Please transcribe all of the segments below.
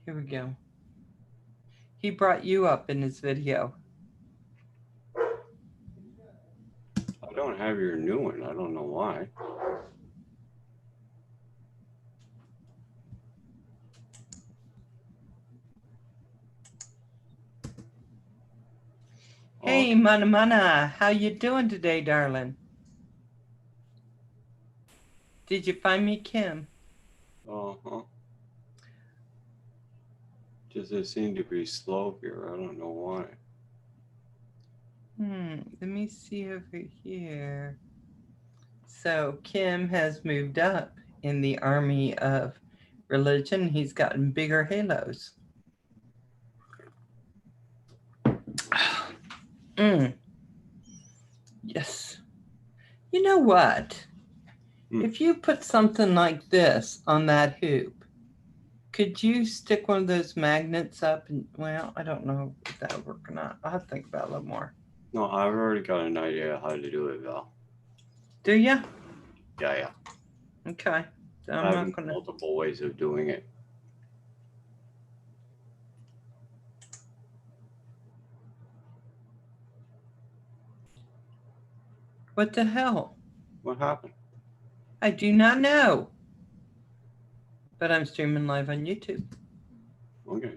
Here we go. He brought you up in his video. I don't have your new one. I don't know why. Hey, Mana Mana, how you doing today, darling? Did you find me, Kim? Uh-huh. Just it seemed to be slow here. I don't know why. Let me see over here. So Kim has moved up in the army of religion. He's gotten bigger halos. Yes. You know what? If you put something like this on that hoop, could you stick one of those magnets up? And well, I don't know if that'll work or not. I'll have to think about it a little more. No, I've already got an idea how to do it, Val. Do ya? Yeah. Okay. So I have multiple ways of doing it. What the hell? What happened? I do not know. But I'm streaming live on YouTube. Okay.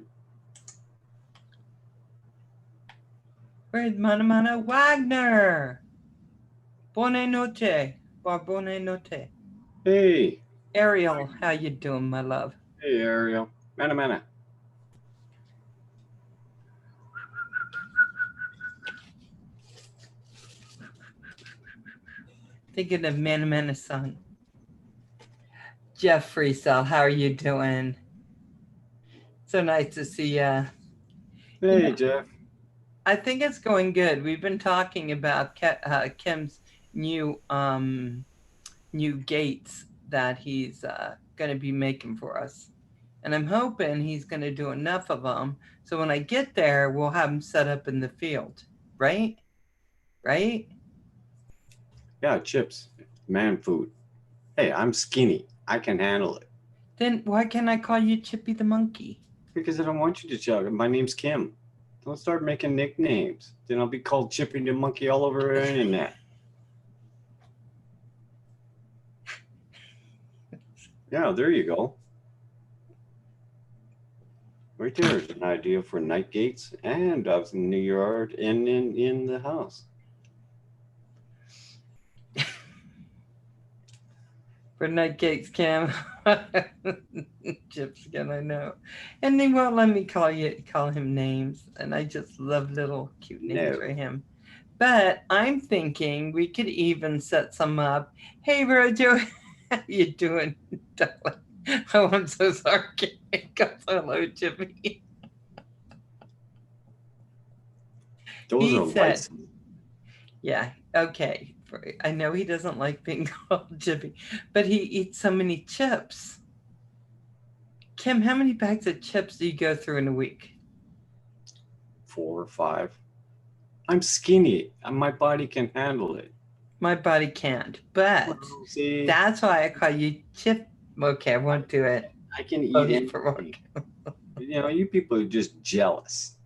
Where's Mana Mana Wagner? Buone notte. Buone notte. Hey. Ariel, how you doing, my love? Hey, Ariel. Mana. Thinking of Mana-san. Jeff Freestyle, how are you doing? So nice to see ya. Hey, Jeff. I think it's going good. We've been talking about Kim's new gates that he's going to be making for us. And I'm hoping he's going to do enough of them so when I get there, we'll have them set up in the field. Right? Right? Yeah, chips. Man food. Hey, I'm skinny. I can handle it. Then why can't I call you Chippy the Monkey? Because I don't want you to chug. My name's Kim. Don't start making nicknames. Then I'll be called Chippy the Monkey all over the internet. Yeah, there you go. Right there is an idea for night gates and dogs in the yard and in the house. For night gates, Kim. Chips again, I know. And they won't let me call him names. And I just love little cute names for him. But I'm thinking we could even set some up. Hey, Rojo, how you doing, darling? Oh, I'm so sorry. Hello, Chippy. Those are lights. Yeah, okay. I know he doesn't like being called Chippy, but he eats so many chips. Kim, how many bags of chips do you go through in a week? 4 or 5. I'm skinny. My body can handle it. My body can't, but that's why I call you Chip. Okay, I won't do it. I can eat anything. You know, you people are just jealous.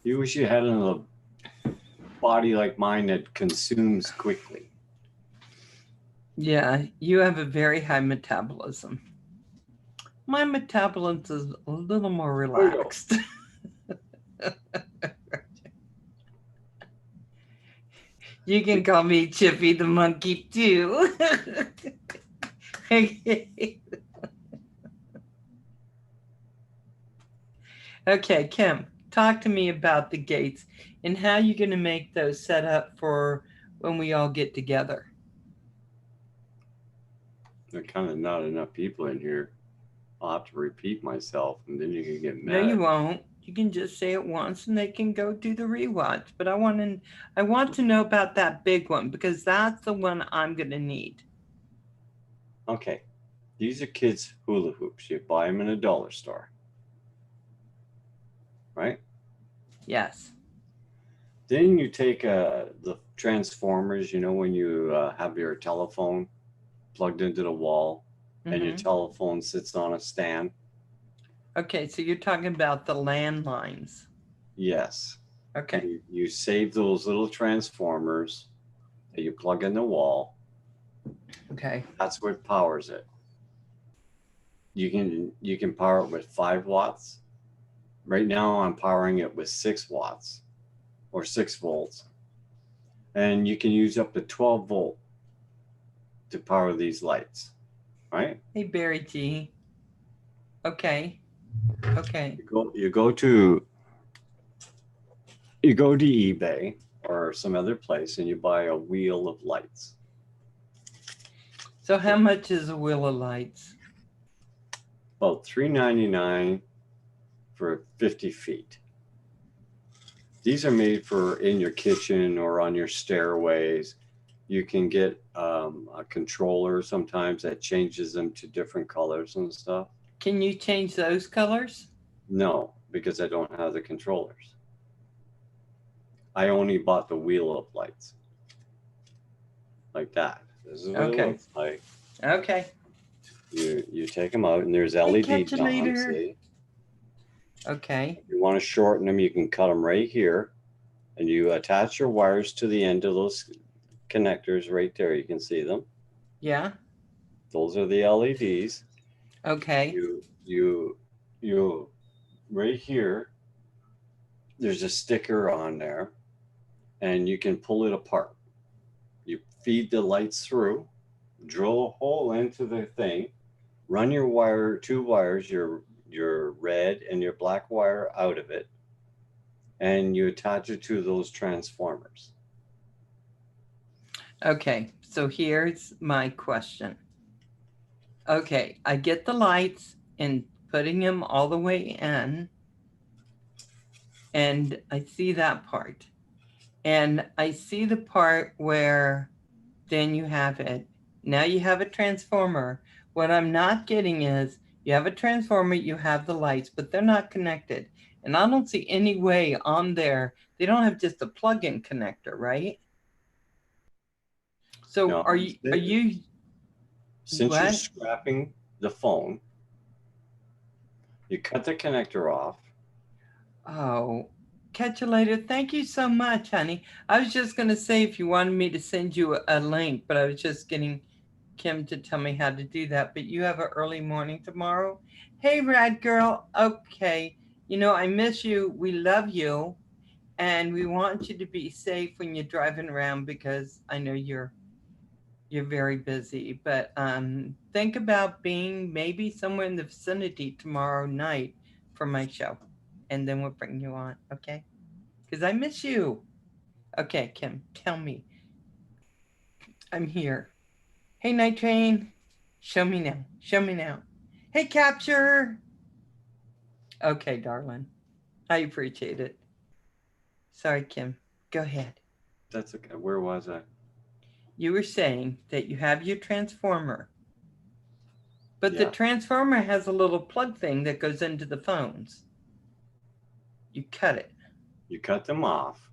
You wish you had a body like mine that consumes quickly. Yeah, you have a very high metabolism. My metabolism is a little more relaxed. You can call me Chippy the Monkey too. Okay, Kim, talk to me about the gates and how you're going to make those set up for when we all get together. There are kind of not enough people in here. I'll have to repeat myself and then you can get mad. No, you won't. You can just say it once and they can go do the rewatch. But I want to know about that big one because that's the one I'm going to need. Okay. These are kids' hula hoops. You buy them in a dollar store. Right? Yes. Then you take the transformers, you know, when you have your telephone plugged into the wall and your telephone sits on a stand. Okay, so you're talking about the landlines. Yes. Okay. You save those little transformers that you plug in the wall. Okay. That's what powers it. You can power it with 5 watts. Right now I'm powering it with 6 watts or 6 volts. And you can use up to 12 volt to power these lights, right? Hey, Barry G. Okay. Okay. You go to eBay or some other place and you buy a wheel of lights. So how much is a wheel of lights? About $3.99 for 50 feet. These are made for in your kitchen or on your stairways. You can get a controller sometimes that changes them to different colors and stuff. Can you change those colors? No, because I don't have the controllers. I only bought the wheel of lights. Like that. This is what it looks like. Okay. You take them out and there's Hey, LEDs catch you on them, later. see? Okay. If you want to shorten them, you can cut them right here. And you attach your wires to the end of those connectors right there. You can see them. Yeah. Those are the LEDs. Okay. You right here, there's a sticker on there and you can pull it apart. You feed the lights through, drill a hole into the thing, run your 2 wires, your red and your black wire out of it, and you attach it to those transformers. Okay. So here's my question. Okay, I get the lights and putting them all the way in, and I see that part. And I see the part where then you have it. Now you have a transformer. What I'm not getting is you have a transformer, you have the lights, but they're not connected. And I don't see any way on there. They don't have just a plug-in connector, right? So No, are you since what? you're scrapping the phone, you cut the connector off. Oh, catch you later. Thank you so much, honey. I was just going to say if you wanted me to send you a link, but I was just getting Kim to tell me how to do that. But you have an early morning tomorrow. Hey, Radgirl. Okay. You know, I miss you. We love you. And we want you to be safe when you're driving around because I know you're very busy. But think about being maybe somewhere in the vicinity tomorrow night for my show. And then we'll bring you on, okay? Because I miss you. Okay, Kim, tell me. I'm here. Hey, Night Train. Show me now. Show me now. Hey, Capture. Okay, darling. I appreciate it. Sorry, Kim. Go ahead. That's okay. Where was I? You were saying that you have your transformer, but the Yeah. transformer has a little plug thing that goes into the phones. You cut it. You cut them off.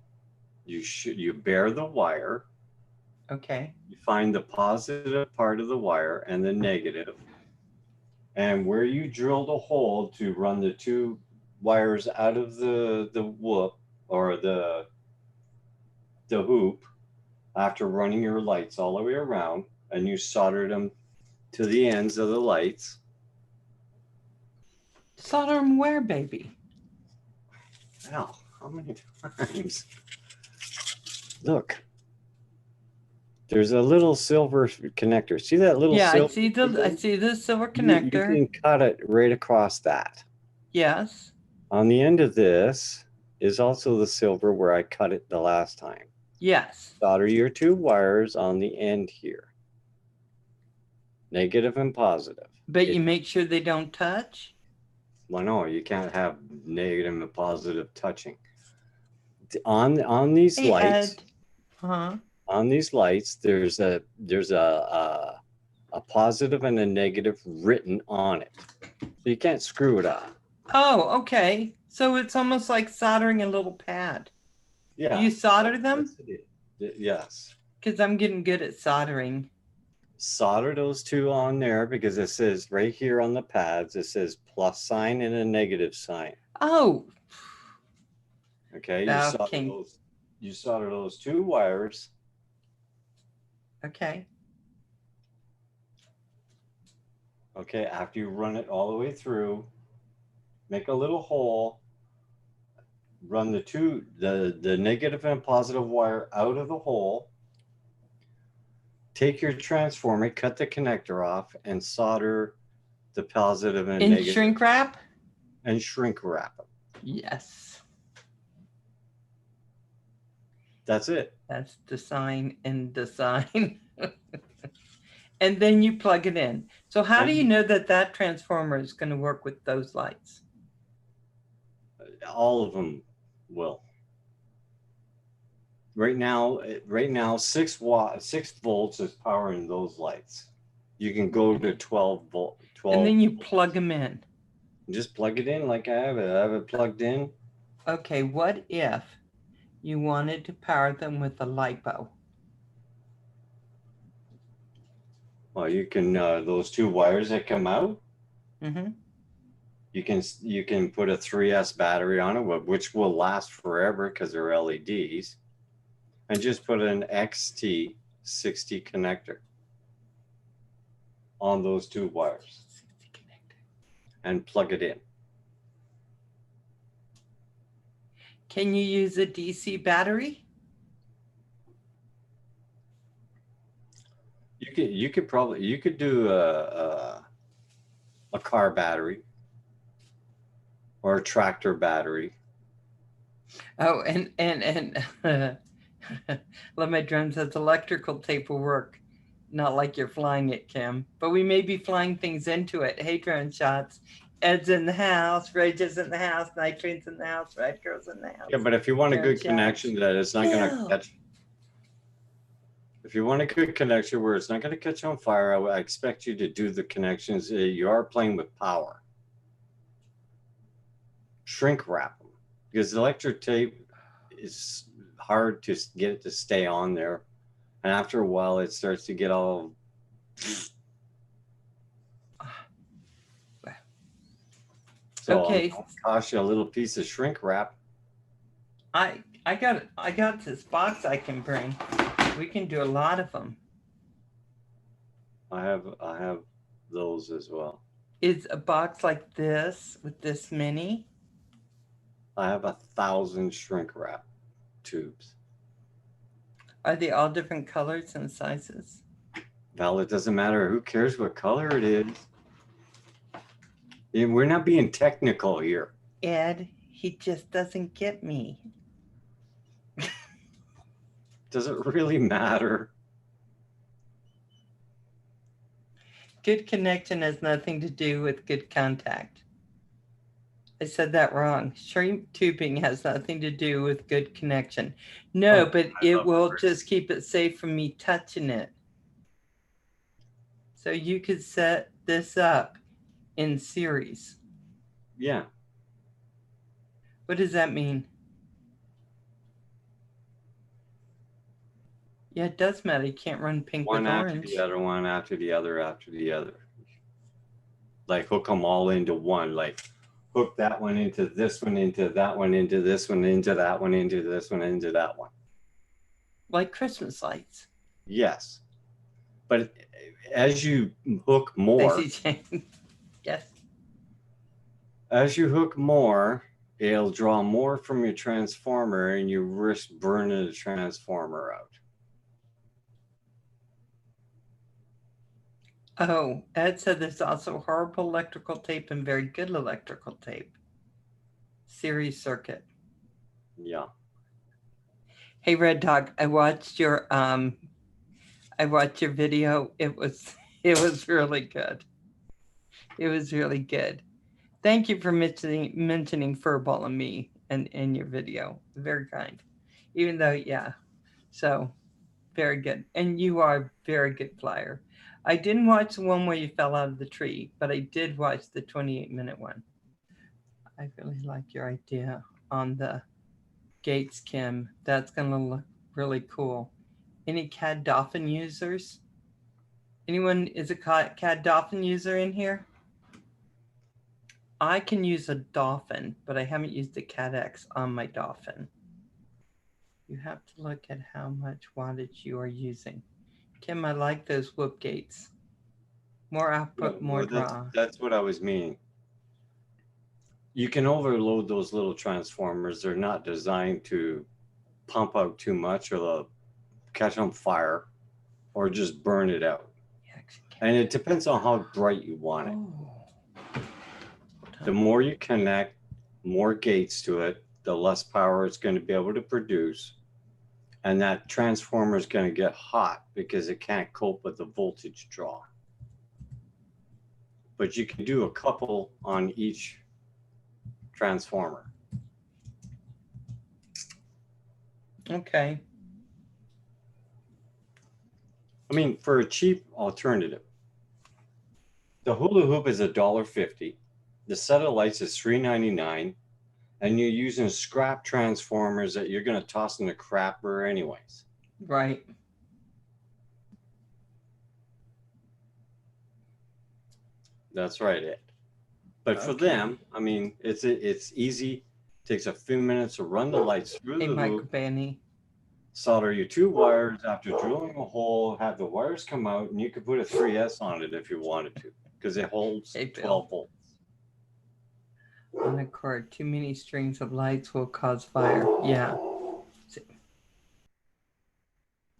You bare the wire. Okay. You find the positive part of the wire and the negative. And where you drilled a hole to run the 2 wires out of the whoop or the hoop after running your lights all the way around, and you soldered them to the ends of the lights. Solder them where, baby? Wow, how many times? Look. There's a little silver connector. See that little silver? I see the silver connector. You can cut it right across that. Yes. On the end of this is also the silver where I cut it the last time. Yes. Solder your 2 wires on the end here. Negative and positive. But you make sure they don't touch? Well, no, you can't have negative and positive touching. On these lights. Ed. On these lights, there's a positive and a negative written on it. So you can't screw it up. Oh, okay. So it's almost like soldering a little pad. Yeah. Do you solder them? Yes. Because I'm getting good at soldering. solder those two on there because it says right here on the pads, it says plus sign and a negative sign. Oh. Okay, Okay. You solder those two wires. Okay. Okay, after you run it all the way through, make a little hole, run the negative and positive wire out of the hole, take your transformer, cut the connector off, and solder the positive and negative. Shrink wrap? And shrink wrap them. Yes. That's it. That's design and design. And then you plug it in. So how do you know that that transformer is going to work with those lights? All of them will. Right now, 6 volts is powering those lights. You can go to 12 volt. 12. And then you plug them in. Just plug it in like I have it. I have it plugged in. Okay, what if you wanted to power them with a LiPo? Well, you can those two wires that come out. Mm-hmm. You can put a 3S battery on it, which will last forever because they're LEDs, and just put an XT60 connector on those two wires and plug it in. Can you use a DC battery? You could do a car battery or a tractor battery. Oh, and Let My Drone says electrical tape will work. Not like you're flying it, Kim, but we may be flying things into it. Hey, Drone Shots. Ed's in the house, Rage is in the house, Nitrate's in the house, Radgirl's in the house. Yeah, but if you want a good connection that it's not going to catch, if you want a good connection where it's not going to catch on fire, I expect you to do the connections. You are playing with power. Shrink wrap them because electric tape is hard to get it to stay on there, and after a while, it starts to get all. So okay, I'll cost you a little piece of shrink wrap. I got this box I can bring. We can do a lot of them. I have those as well. Is a box like this with this many? I have 1,000 shrink wrap tubes. Are they all different colors and sizes? Well, it doesn't matter. Who cares what color it is? We're not being technical here. Ed, he just doesn't get me. Does it really matter? Good connection has nothing to do with good contact. I said that wrong. Shrimp tubing has nothing to do with good connection. No, but it will just keep it safe from me touching it. So you could set this up in series. Yeah. What does that mean? Yeah, it does matter. You can't run pink with orange. One after the other, one after the other, after the other. Like hook them all into one. Like hook that one into this one, into that one, into this one, into that one, into this one, into that one. Like Christmas lights. Yes. But as you hook more. Yes. As you hook more, it'll draw more from your transformer and you risk burning the transformer out. Oh, Ed said there's also horrible electrical tape and very good electrical tape. Series circuit. Yeah. Hey, Red Dog, I watched your video. It was really good. It was really good. Thank you for mentioning Furball and me in your video. Very kind. Even though, yeah. So very good. And you are a very good flyer. I didn't watch the one where you fell out of the tree, but I did watch the 28-minute one. I really like your idea on the gates, Kim. That's going to look really cool. Any CAD Dolphin users? Anyone is a CAD Dolphin user in here? I can use a Dolphin, but I haven't used the KATchUL8r on my Dolphin. You have to look at how much wattage you are using. Kim, I like those whoop gates. More output, more draw. That's what I was meaning. You can overload those little transformers. They're not designed to pump out too much or they'll catch on fire or just burn it out. And it depends on how bright you want it. The more you connect more gates to it, the less power it's going to be able to produce. And that transformer is going to get hot because it can't cope with the voltage draw. But you can do a couple on each transformer. Okay. I mean, for a cheap alternative, the hula hoop is $1.50. The set of lights is $3.99, and you're using scrap transformers that you're going to toss in the crapper anyways. Right. That's right, Ed. But for them, I mean, it's easy. Takes a few minutes to run the lights through the hoop. Benny. Solder your 2 wires after drilling a hole. Have the wires come out, and you could put a 3S on it if you wanted to, because it holds 12 volts. On a cord, too many strings of lights will cause fire. Yeah.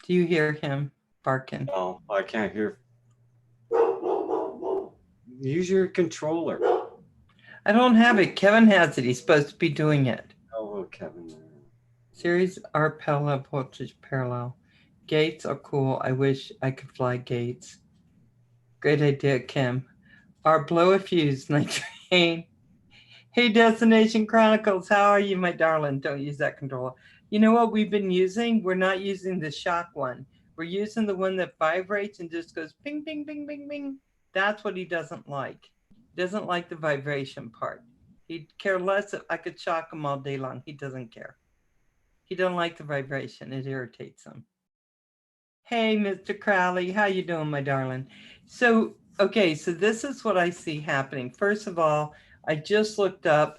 Do you hear him barking? No, I can't hear. Use your controller. I don't have it. Kevin has it. He's supposed to be doing it. Oh, Kevin. Series are parallel voltage parallel. Gates are cool. I wish I could fly gates. Great idea, Kim. Our blow a fuse, nitrane. Hey, Destination Chronicles, how are you, my darling? Don't use that controller. You know what we've been using? We're not using the shock one. We're using the one that vibrates and just goes bing, bing, bing, bing, bing. That's what he doesn't like. He doesn't like the vibration part. He'd care less if I could shock him all day long. He doesn't care. He don't like the vibration. It irritates him. Hey, Mr. Crowley, how you doing, my darling? So, okay, so this is what I see happening. First of all, I just looked up.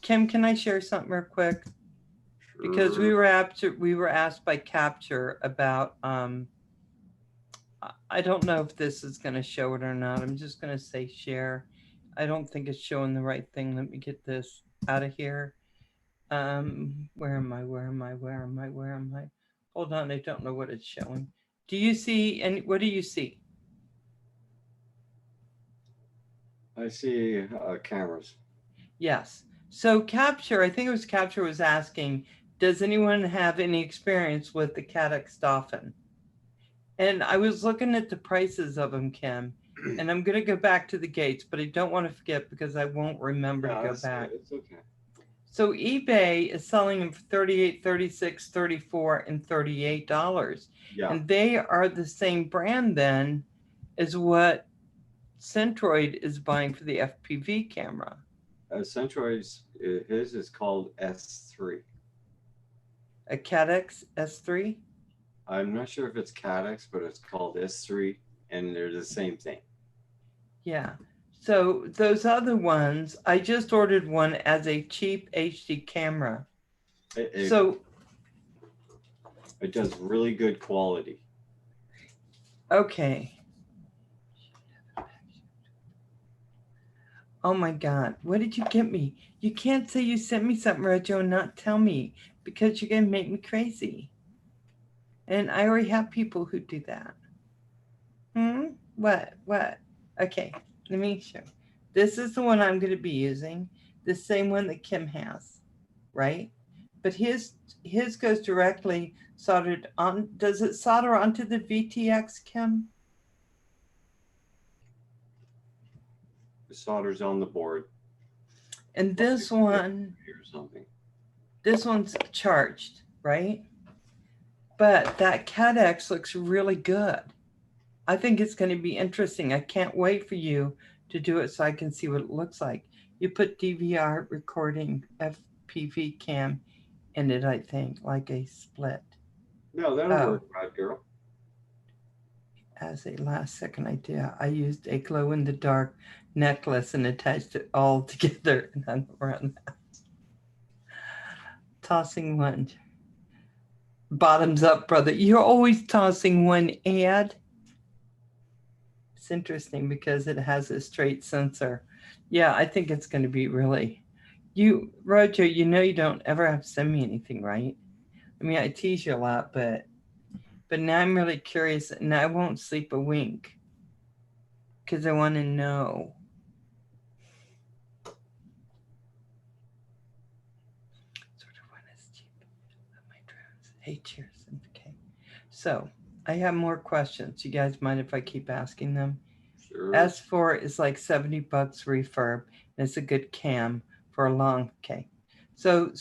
Kim, can I share something real quick? Sure. Because we were asked by KATchUL8r about I don't know if this is going to show it or not. I'm just going to say share. I don't think it's showing the right thing. Let me get this out of here. Where am I? Hold on, I don't know what it's showing. Do you see, and what do you see? I see cameras. Yes. So KATchUL8r, I think it was KATchUL8r was asking, does anyone have any experience with the KATchUL8 Dolphin? And I was looking at the prices of them, Kim, and I'm going to go back to the gates, but I don't want to forget because I won't remember to go back. It's okay. So eBay is selling them for $38, $36, $34, and $38. Yeah. And they are the same brand then as what Centroid is buying for the FPV camera. Centroid's, his is called S3. A KATchUL8 S3? I'm not sure if it's KATchUL8, but it's called S3, and they're the same thing. Yeah. So those other ones, I just ordered one as a cheap HD camera. It does really good quality. Okay. Oh my God, what did you get me? You can't say you sent me something, Rojo, and not tell me, because you're gonna make me crazy. And I already have people who do that. What? Okay, let me show. This is the one I'm gonna be using, the same one that Kim has, right? But his goes directly soldered on. Does it solder onto the VTX, Kim? The solder's on the board. And this one, this one's charged, right? But that KATchUL8 looks really good. I think it's going to be interesting. I can't wait for you to do it so I can see what it looks like. You put DVR recording FPV cam in it, I think, like a split. No, that'll work, Radgirl. as a last second idea, I used a glow-in-the-dark necklace and attached it all together and hung around the house. Tossing one. Bottoms up, brother. You're always tossing one ad. It's interesting because it has a straight sensor. Yeah, I think it's going to be really... Roger, you know you don't ever have to send me anything, right? I mean, I tease you a lot, but now I'm really curious, and I won't sleep a wink because I want to know. Sort of one is cheap of my drones. Hey, cheers. Okay. So I have more questions. You guys mind if I keep asking them? Sure. S4 is like $70 refurb, and it's a good cam for a long. Okay. So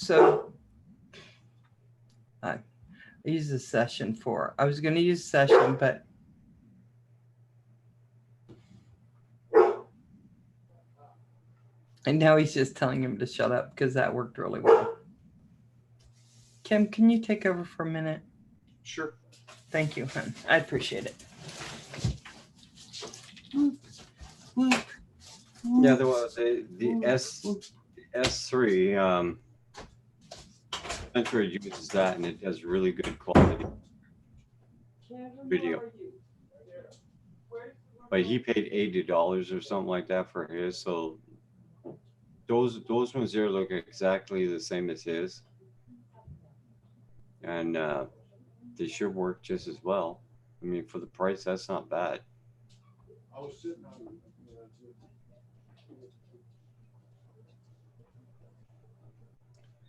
I use a session for. I was going to use session, but and now he's just telling him to shut up because that worked really well. Kim, can you take over for a minute? Sure. Thank you, hon. I appreciate it. Yeah, the S3 Android uses that, and it has really good quality video. But he paid $80 or something like that for his, so those ones there look exactly the same as his, and they should work just as well. I mean, for the price, that's not bad.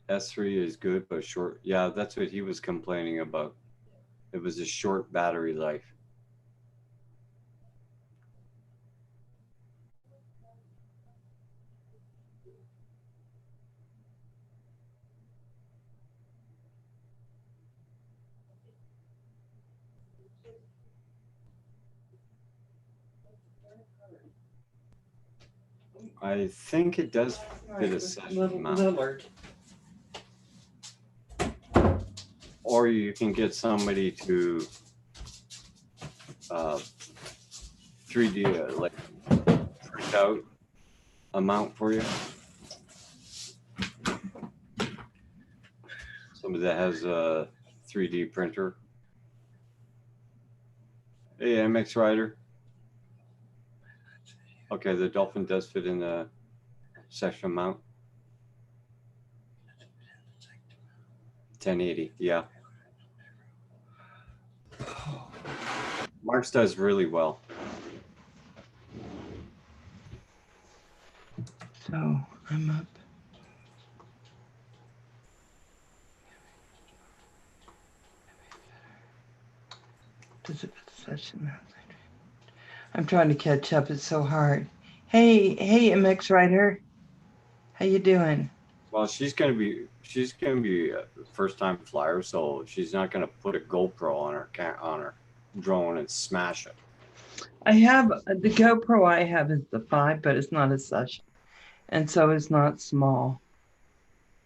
S3 is good, but short. Yeah, that's what he was complaining about. It was a short battery life. I think it does fit a session mount. Lillard. Or you can get somebody to 3D like print out a mount for you. Somebody that has a 3D printer. Hey, MX Rider. Okay, the Dolphin does fit in the session mount. 1080, yeah. Marks does really well. So I'm up. Does it session? I'm trying to catch up. It's so hard. Hey, MX Rider. How you doing? Well, she's gonna be a first-time flyer, so she's not gonna put a GoPro on her drone and smash it. I have the GoPro I have is the 5, but it's not a session, and so it's not small.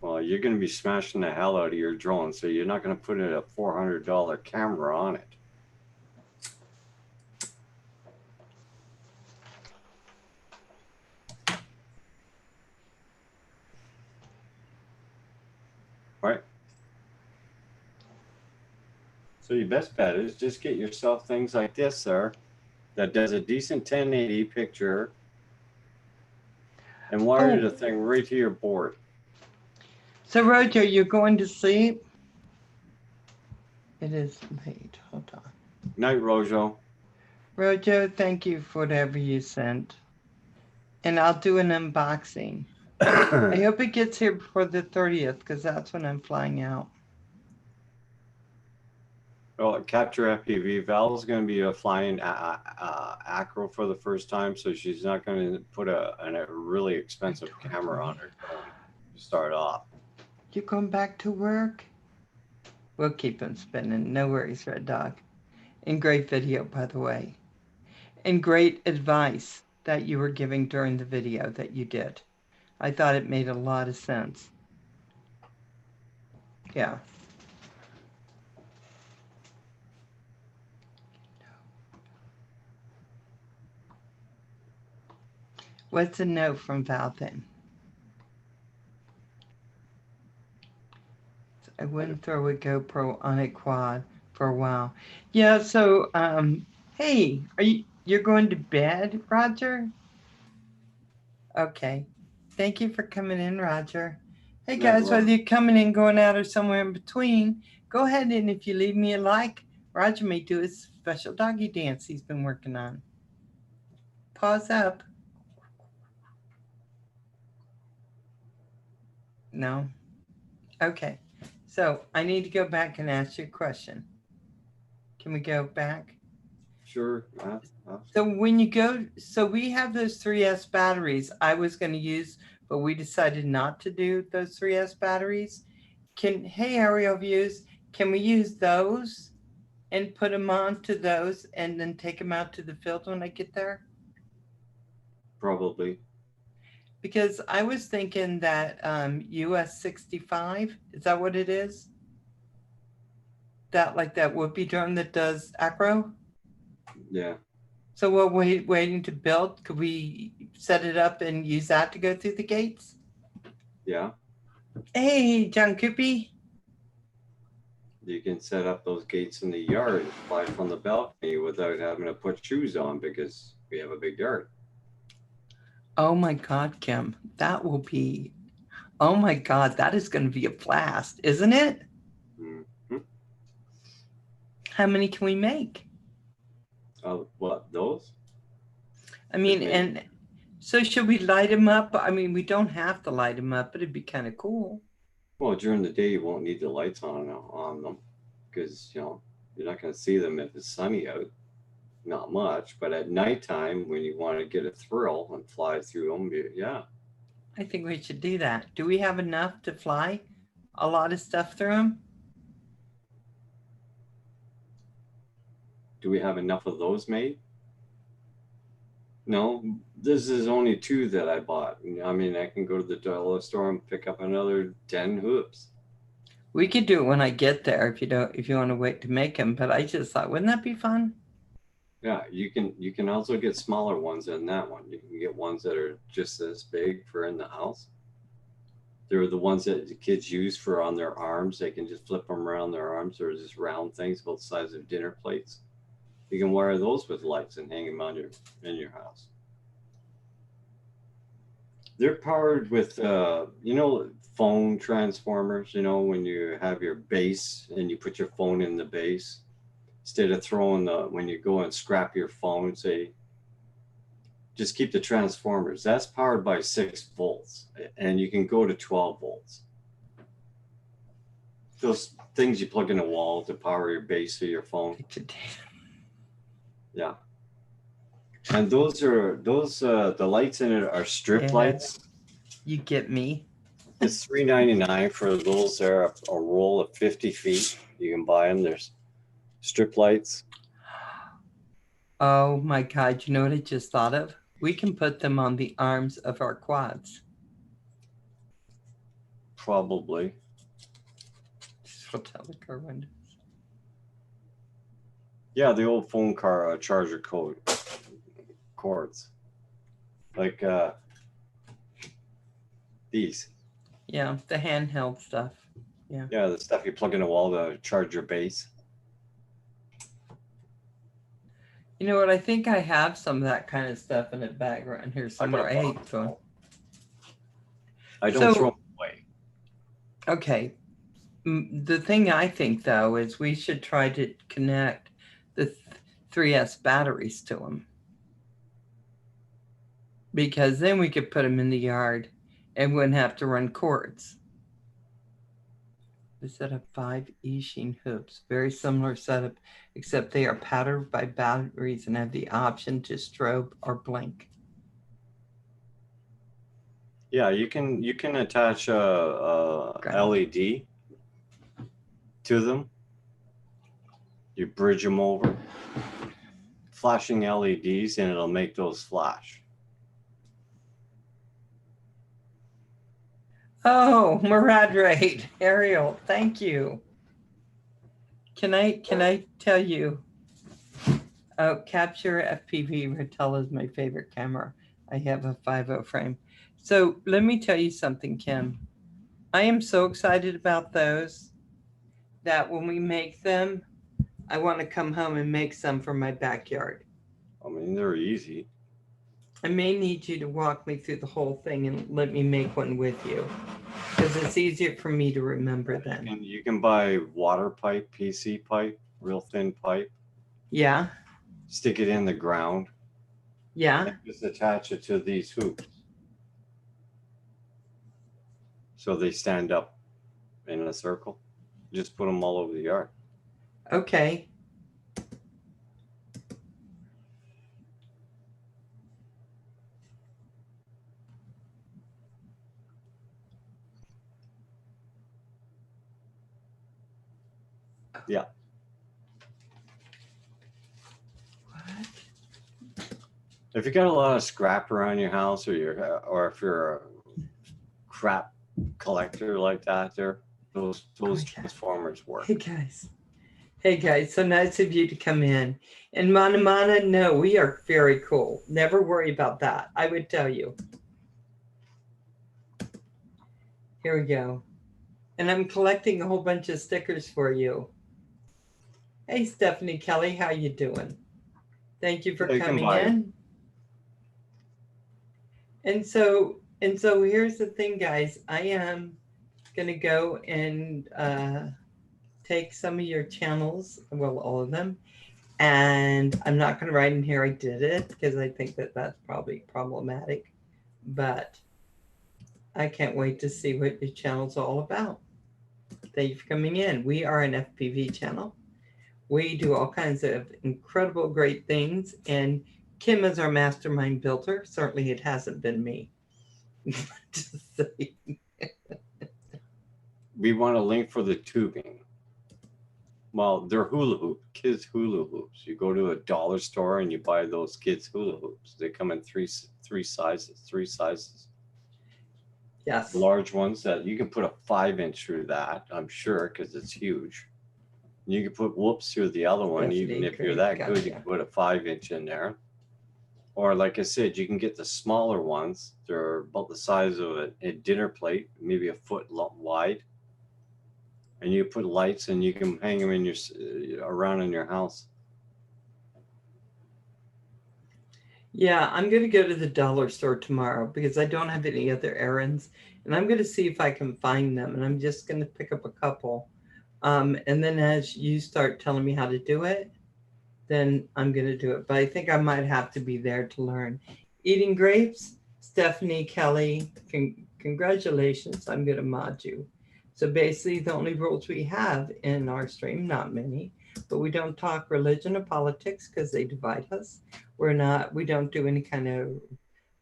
Well, you're gonna be smashing the hell out of your drone, so you're not gonna put a $400 camera on it. Right. So your best bet is just get yourself things like this, sir, that does a decent 1080 picture and wire the thing right to your board. So, Roger, you're going to sleep? It is late. Hold on. Night, Rojo. Rojo, thank you for whatever you sent. And I'll do an unboxing. I hope it gets here before the 30th, because that's when I'm flying out. Well, KATchUL8r FPV, Val's going to be flying acro for the first time, so she's not going to put a really expensive camera on her drone to start off. You going back to work? We'll keep him spinning. No worries, Red Dog. And great video, by the way. And great advice that you were giving during the video that you did. I thought it made a lot of sense. Yeah. What's a note from Val then? I wouldn't throw a GoPro on a quad for a while. Yeah, so hey, you're going to bed, Roger? Okay. Thank you for coming in, Roger. Hey guys, whether you're coming in, going out, or somewhere in between, go ahead and if you leave me a like, Roger may do his special doggy dance he's been working on. Pause up. No? Okay. So I need to go back and ask you a question. Can we go back? Sure. So when you go, so we have those 3S batteries I was going to use, but we decided not to do those 3S batteries. Hey, aerial views, can we use those and put them onto those and then take them out to the field when I get there? Probably. Because I was thinking that US 65, is that what it is? That like that whoopee drone that does acro? Yeah. So while waiting to build, could we set it up and use that to go through the gates? Yeah. Hey, John Coopy. You can set up those gates in the yard, fly from the balcony without having to put shoes on because we have a big yard. Oh my God, Kim, that will be, oh my God, that is going to be a blast, isn't it? Mm-hmm. How many can we make? What, those? I mean, and so should we light them up? I mean, we don't have to light them up, but it'd be kind of cool. Well, during the day, you won't need the lights on them because, you're not going to see them if it's sunny out. Not much, but at nighttime, when you want to get a thrill and fly through them, yeah. I think we should do that. Do we have enough to fly a lot of stuff through them? Do we have enough of those made? No, this is only 2 that I bought. I mean, I can go to the dollar store and pick up another 10 hoops. We could do it when I get there if you want to wait to make them. But I just thought, wouldn't that be fun? Yeah, you can also get smaller ones than that one. You can get ones that are just as big for in the house. They're the ones that the kids use for on their arms. They can just flip them around their arms. They're just round things about the size of dinner plates. You can wire those with lights and hang them on in your house. They're powered with phone transformers. When you have your base and you put your phone in the base, instead of throwing when you go and scrap your phone, say, just keep the transformers. That's powered by 6 volts, and you can go to 12 volts. Those things you plug in a wall to power your base of your phone. Yeah. And the lights in it are strip lights. You get me. It's $3.99 for those. They're a roll of 50 feet. You can buy them. There's strip lights. Oh my God, you know what I just thought of? We can put them on the arms of our quads. Probably. Car windows. Yeah, the old phone car charger cords. Like these. Yeah, the handheld stuff. Yeah. Yeah, the stuff you plug in a wall to charge your base. You know what? I think I have some of that kind of stuff in the bag around here somewhere. I hate throwing. I don't throw them away. Okay. The thing I think, though, is we should try to connect the 3S batteries to them. Because then we could put them in the yard and wouldn't have to run cords. We set up 5 e-sheen hoops. Very similar setup, except they are powered by batteries and have the option to strobe or blink. Yeah, you can attach a LED to them. You bridge them over, flashing LEDs, and it'll make those flash. Oh, Maradrate, Ariel, thank you. Can I tell you? KATchUL8r FPV Ratel is my favorite camera. I have a 5.0 frame. So let me tell you something, Kim. I am so excited about those that when we make them, I want to come home and make some for my backyard. I mean, they're easy. I may need you to walk me through the whole thing and let me make one with you, because it's easier for me to remember then. You can buy water pipe, PC pipe, real thin pipe. Yeah. Stick it in the ground. Yeah. And just attach it to these hoops. So they stand up in a circle. Just put them all over the yard. Okay. Yeah. What? If you got a lot of scrap around your house, or if you're a crap collector like that, those transformers work. Hey guys. Hey guys, so nice of you to come in. And Mana, no, we are very cool. Never worry about that. I would tell you. Here we go. And I'm collecting a whole bunch of stickers for you. Hey Stephanie Kelly, how you doing? Thank you for coming in. And so here's the thing, guys. I am gonna go and take some of your channels, well, all of them, and I'm not gonna write in here I did it because I think that that's probably problematic, but I can't wait to see what your channel's all about. Thank you for coming in. We are an FPV channel. We do all kinds of incredible, great things, and Kim is our mastermind builder. Certainly it hasn't been me. Just saying. We want a link for the tubing. Well, they're hula hoop, kids hula hoops. You go to a dollar store and you buy those kids hula hoops. They come in three sizes. Yes. Large ones that you can put a 5-inch through that, I'm sure, because it's huge. You can put whoops through the other one. Even if you're that good, you can put a 5-inch in there. Or like I said, you can get the smaller ones. They're about the size of a dinner plate, maybe a foot wide. And you put lights and you can hang them in around in your house. Yeah, I'm going to go to the dollar store tomorrow because I don't have any other errands. And I'm going to see if I can find them. And I'm just going to pick up a couple. And then as you start telling me how to do it, then I'm going to do it. But I think I might have to be there to learn. Eating grapes, Stephanie Kelly, congratulations. I'm going to mod you. So basically the only rules we have in our stream, not many, but we don't talk religion or politics because they divide us. We don't do any kind of,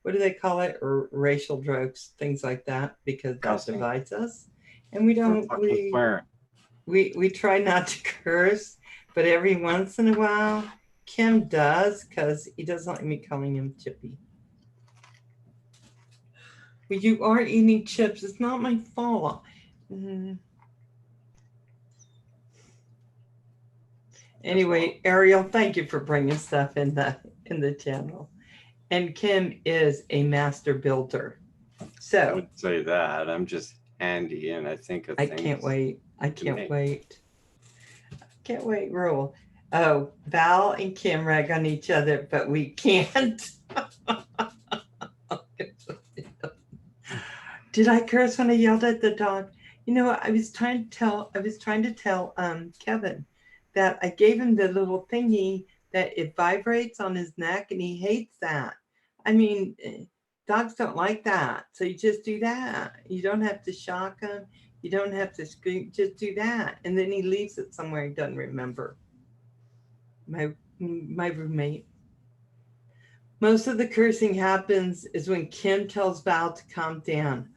what do they call it? Or racial jokes, things like that, because that divides us. And we don't, we try not to curse, but every once in a while, Kim does, because he doesn't like me calling him Chippy. But you are eating chips. It's not my fault. Anyway, Ariel, thank you for bringing stuff in the channel. And Kim is a master builder. So I wouldn't say that. I'm just handy, and I think of things. I can't wait. I can't wait. Can't wait, Rule. Oh, Val and Kim rag on each other, but we can't. Did I curse when I yelled at the dog? You know, I was trying to tell Kevin that I gave him the little thingy that it vibrates on his neck, and he hates that. I mean, dogs don't like that. So you just do that. You don't have to shock him. You don't have to scream. Just do that. And then he leaves it somewhere he doesn't remember. My roommate. Most of the cursing happens is when Kim tells Val to calm down.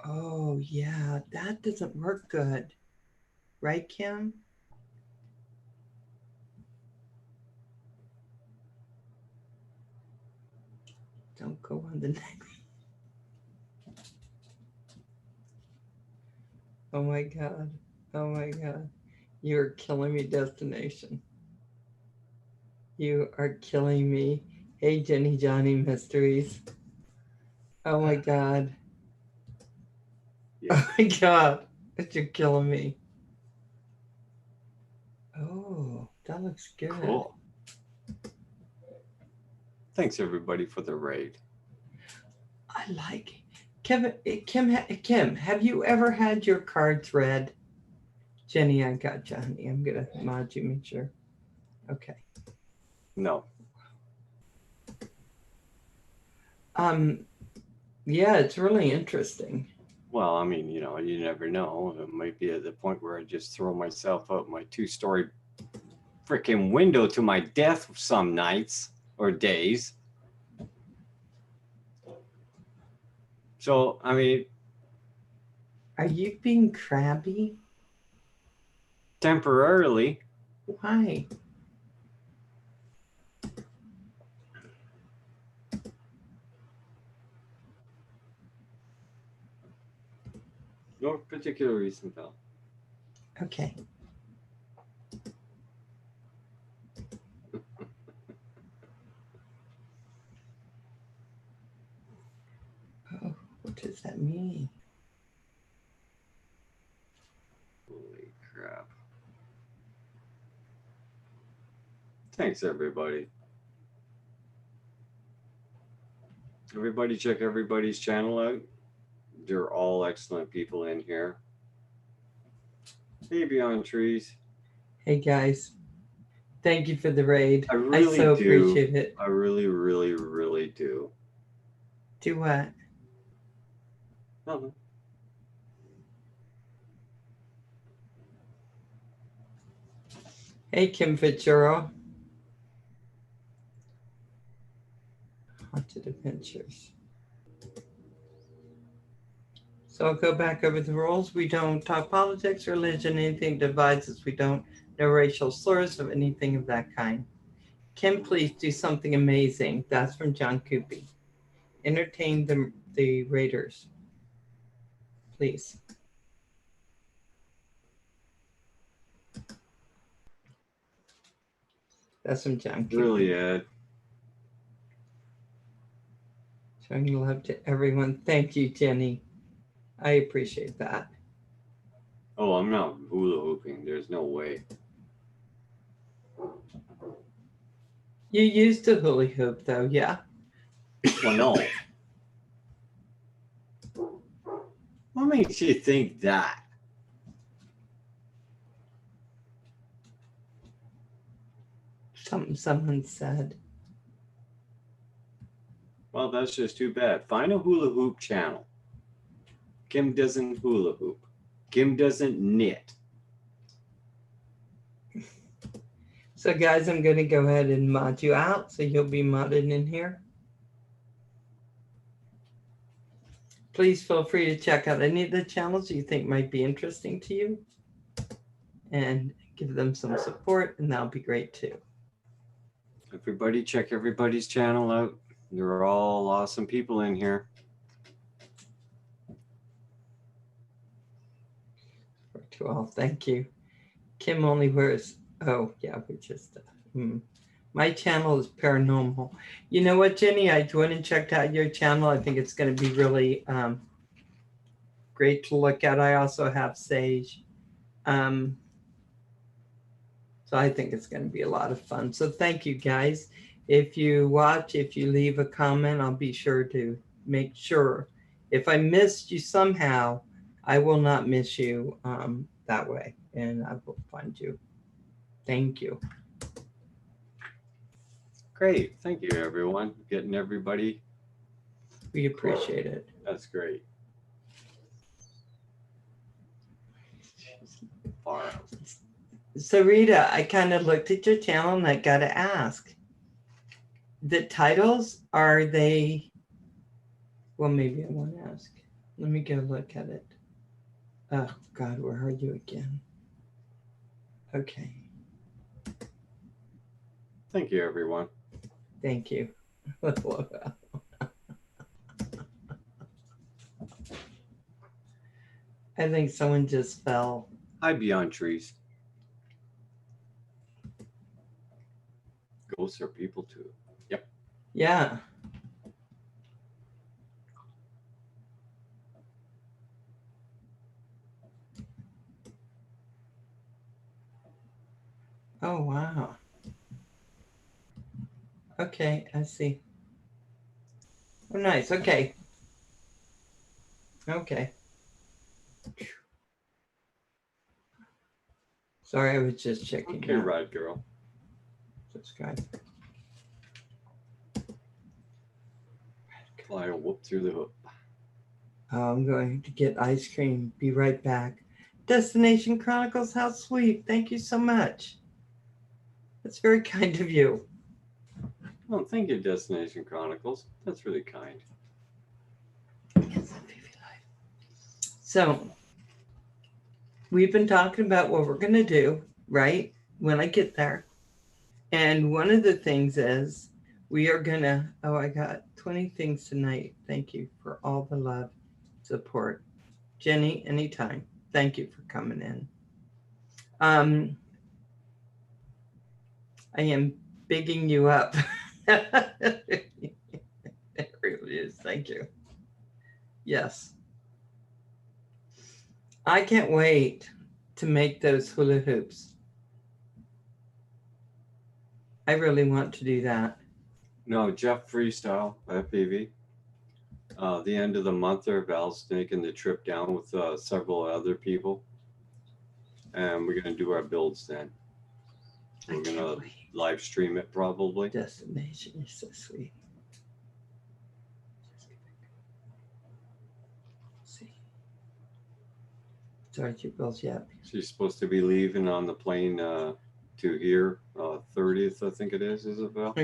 Oh, yeah, that doesn't work good. Right, Kim? Don't go on the next. Oh my God. Oh my God. You're killing me, Destination. You are killing me. Hey, Jenny Johnny Mysteries. Oh my God. Yeah. Oh my God. You're killing me. Oh, that looks good. Cool. Thanks everybody for the raid. I like it. Kim, have you ever had your cards read? Jenny, I got Johnny. I'm gonna mod you, make sure. Okay. No. Yeah, it's really interesting. Well, I mean, you know, you never know. It might be at the point where I just throw myself out my 2-story freaking window to my death some nights or days. So, I mean, Are you being crabby? temporarily. Why? No particular reason, pal. Okay. Oh, what does that mean? Holy crap. Thanks, everybody. Everybody check everybody's channel out. They're all excellent people in here. Hey, Beyond Trees. Hey, guys. Thank you for the raid. I really so do. Appreciate it. I really, really, really do. Do what? Nothing. Hey, Kim Fitzgerald. Haunted Adventures. So I'll go back over the rules. We don't talk politics, religion, anything divides us. We don't. No racial slurs of anything of that kind. Kim, please do something amazing. That's from John Coopy. Entertain the raiders. Please. That's from John Coopy. Really, Ed. Showing love to everyone. Thank you, Jenny. I appreciate that. Oh, I'm not hula hooping. There's no way. You used a hula hoop, though, yeah? Well, no. What makes you think that? Something someone said. Well, that's just too bad. Find a hula hoop channel. Kim doesn't hula hoop. Kim doesn't knit. So, guys, I'm going to go ahead and mod you out, so you'll be modded in here. Please feel free to check out any of the channels you think might be interesting to you and give them some support, and that'll be great too. Everybody check everybody's channel out. They're all awesome people in here. To all, thank you. Kim only wears, oh yeah, we just, my channel is paranormal. You know what, Jenny? I went and checked out your channel. I think it's going to be really great to look at. I also have Sage. So I think it's going to be a lot of fun. So thank you, guys. If you watch, if you leave a comment, I'll be sure to make sure. If I missed you somehow, I will not miss you that way, and I will find you. Thank you. Great. Thank you, everyone. Getting everybody. We appreciate it. That's great. Far out. So Rita, I kind of looked at your channel and I got to ask, the titles, are they, well, maybe I won't ask. Let me go look at it. Oh God, where are you again? Okay. Thank you, everyone. Thank you. I think someone just fell. Hi, Beyond Trees. Ghosts are people too. Yep. Yeah. Oh, wow. Okay, I see. Oh, nice. Okay. Okay. Sorry, I was just checking. Okay, Radgirl. Subscribe. Fly a whoop through the hoop. I'm going to get ice cream. Be right back. Destination Chronicles, how sweet. Thank you so much. That's very kind of you. Oh, thank you, Destination Chronicles. That's really kind. So, we've been talking about what we're going to do, right? When I get there. And one of the things is we are going to, oh, I got 20 things tonight. Thank you for all the love, support. Jenny, anytime. Thank you for coming in. I am bigging you up. It really is. Thank you. Yes. I can't wait to make those hula hoops. I really want to do that. No, Jeff Freestyle FPV. The end of the month there, Val's making the trip down with several other people. And we're going to do our builds then. We're going to live stream it probably. Destination is so sweet. See. Start your builds yet. She's supposed to be leaving on the plane to here, 30th, I think it is it Val?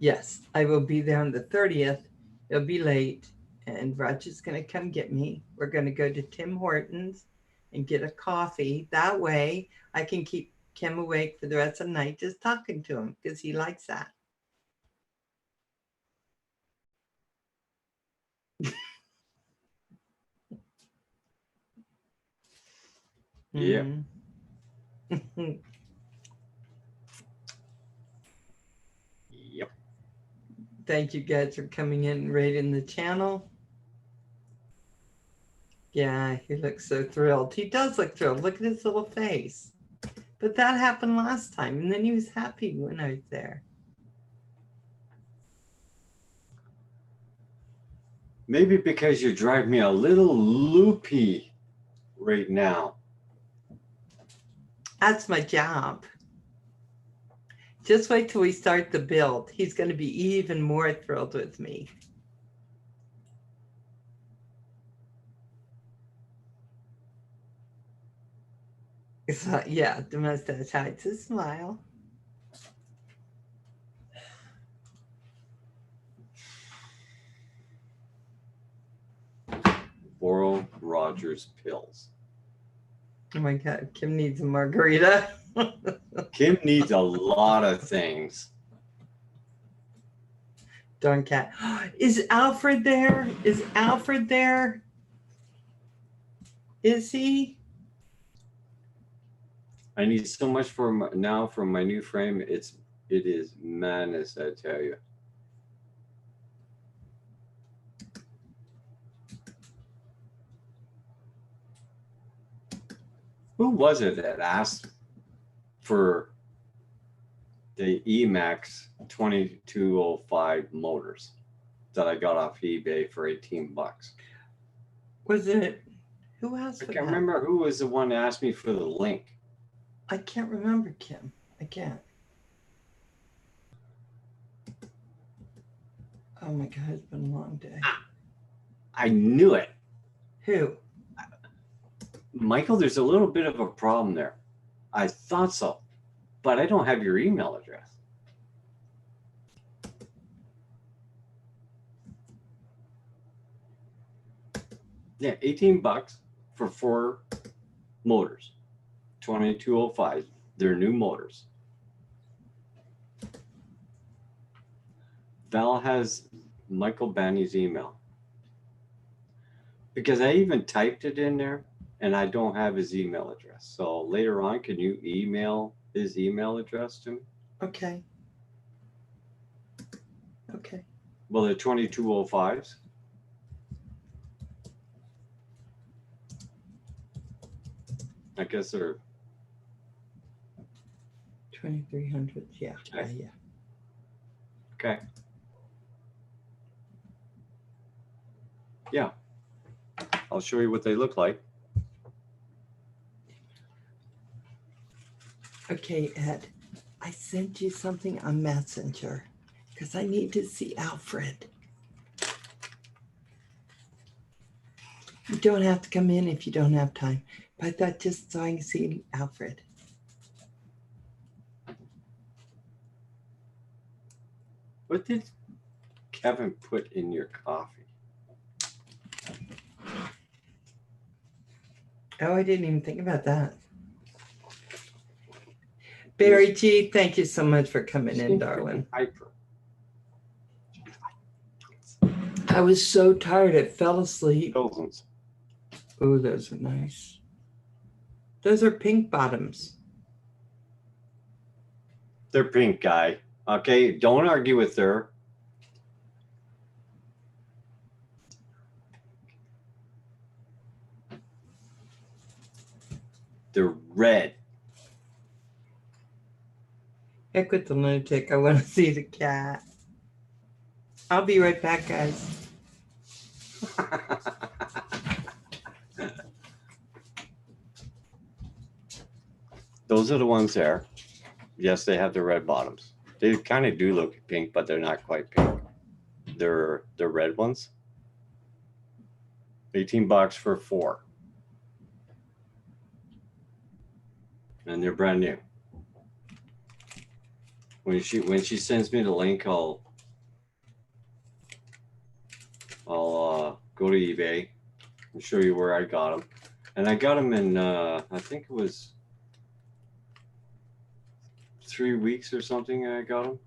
Yes, I will be there on the 30th. It'll be late, and Roger's going to come get me. We're going to go to Tim Hortons and get a coffee. That way, I can keep Kim awake for the rest of the night just talking to him because he likes that. Yeah. Yep. Thank you guys for coming in and rating the channel. Yeah, he looks so thrilled. He does look thrilled. Look at his little face. But that happened last time, and then he was happy when I was there. Maybe because you drive me a little loopy right now. That's my job. Just wait till we start the build. He's going to be even more thrilled with me. So, yeah, the mustache hides a smile. Borrow Rogers pills. Oh my God, Kim needs a margarita. Kim needs a lot of things. Darn cat. Is Alfred there? Is Alfred there? Is he? I need so much for my new frame. It is madness, I tell you. Who was it that asked for the Emax 2205 motors that I got off eBay for 18 bucks? Was it? Who asked for that? I can't remember who was the one that asked me for the link. I can't remember, Kim. I can't. Oh my God, it's been a long day. I knew it. Who? Michael, there's a little bit of a problem there. I thought so, but I don't have your email address. Yeah, 18 bucks for 4 motors. 2205. They're new motors. Val has Michael Banny's email. Because I even typed it in there and I don't have his email address. So later on, can you email his email address to me? Okay. Okay. Well, they're 2205s. I guess they're 2300. Yeah. Okay. Yeah. okay. Yeah. I'll show you what they look like. Okay, Ed. I sent you something on Messenger because I need to see Alfred. You don't have to come in if you don't have time, but I thought just so I can see Alfred. What did Kevin put in your coffee? Oh, I didn't even think about that. Barry G, thank you so much for coming in, darling. I was so tired, I fell asleep. Oh, those are nice. Those are pink bottoms. They're pink, guy. Okay, don't argue with her. They're red. Heck with the lunatic. I want to see the cat. I'll be right back, guys. Those are the ones there. Yes, they have the red bottoms. They kind of do look pink, but they're not quite pink. They're the red ones. $18 for 4. And they're brand new. When she sends me the link, I'll go to eBay and show you where I got them. And I got them in I think it was 3 weeks or something. I got them.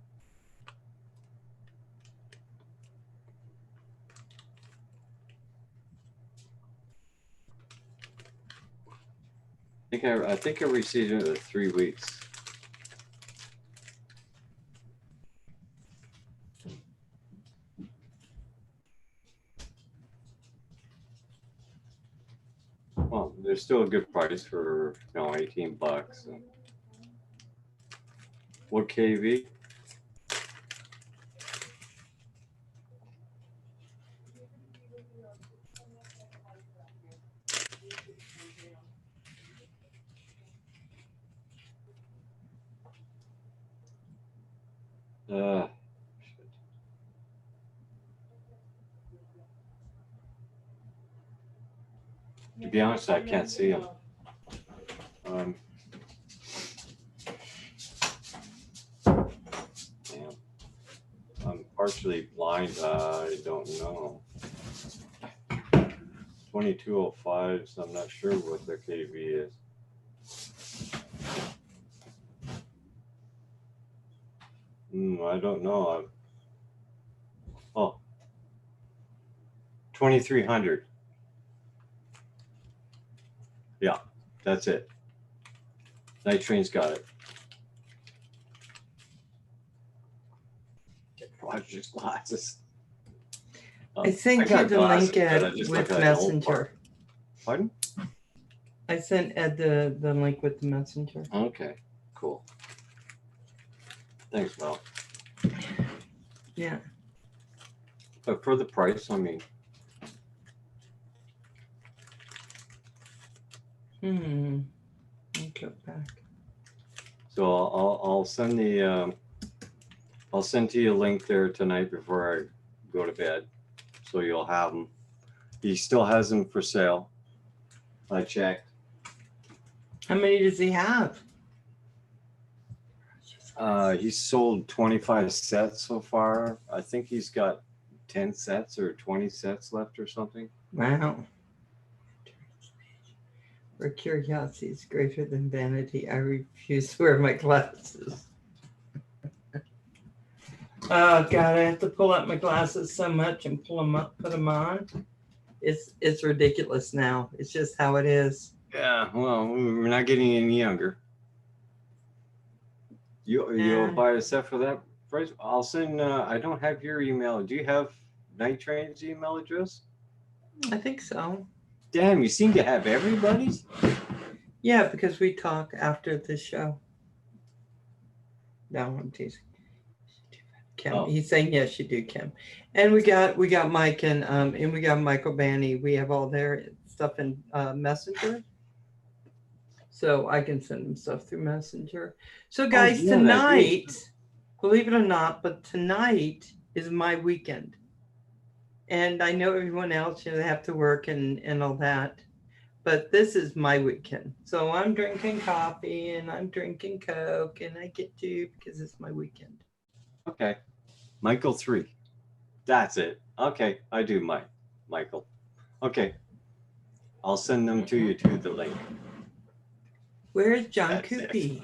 I think I received it in 3 weeks. Well, they're still a good price for $18. What KV? To be honest, I can't see them. Damn. I'm partially blind. I don't know. 2205s. I'm not sure what the KV is. I don't know. Oh, 2300. Yeah, that's it. Night Train's got it. Roger's glasses. I sent you the link, Ed, with Messenger. Pardon? I sent Ed the link with the Messenger. Okay, cool. Thanks, Mel. Yeah. But for the price, I mean. I'll go back. So I'll send the I'll send to you a link there tonight before I go to bed, so you'll have them. He still has them for sale. I checked. How many does he have? He's sold 25 sets so far. I think he's got 10 sets or 20 sets left or something. Wow. Where curiosity is greater than vanity, I refuse to wear my glasses. Oh God, I have to pull up my glasses so much and pull them up, put them on. It's ridiculous now. It's just how it is. Yeah, well, we're not getting any younger. You'll buy a set for that First, I'll send. I don't have your email. Do you have Night Train's email address? I think so. Damn, you seem to have everybody's. Yeah, because we talk after the show. No, I'm teasing. Kim. Oh. He's saying yes, you do, Kim. And we got Mike and we got Michael Banny. We have all their stuff in Messenger. So I can send them stuff through Messenger. So guys, yeah, tonight, believe it or not, but tonight is my weekend. And I know everyone else, they have to work and all that. But this is my weekend. So I'm drinking coffee and I'm drinking Coke and I get to because it's my weekend. Okay. Michael 3. That's it. Okay, I do Michael. Okay. I'll send them to you to the link. Where's John Coopy?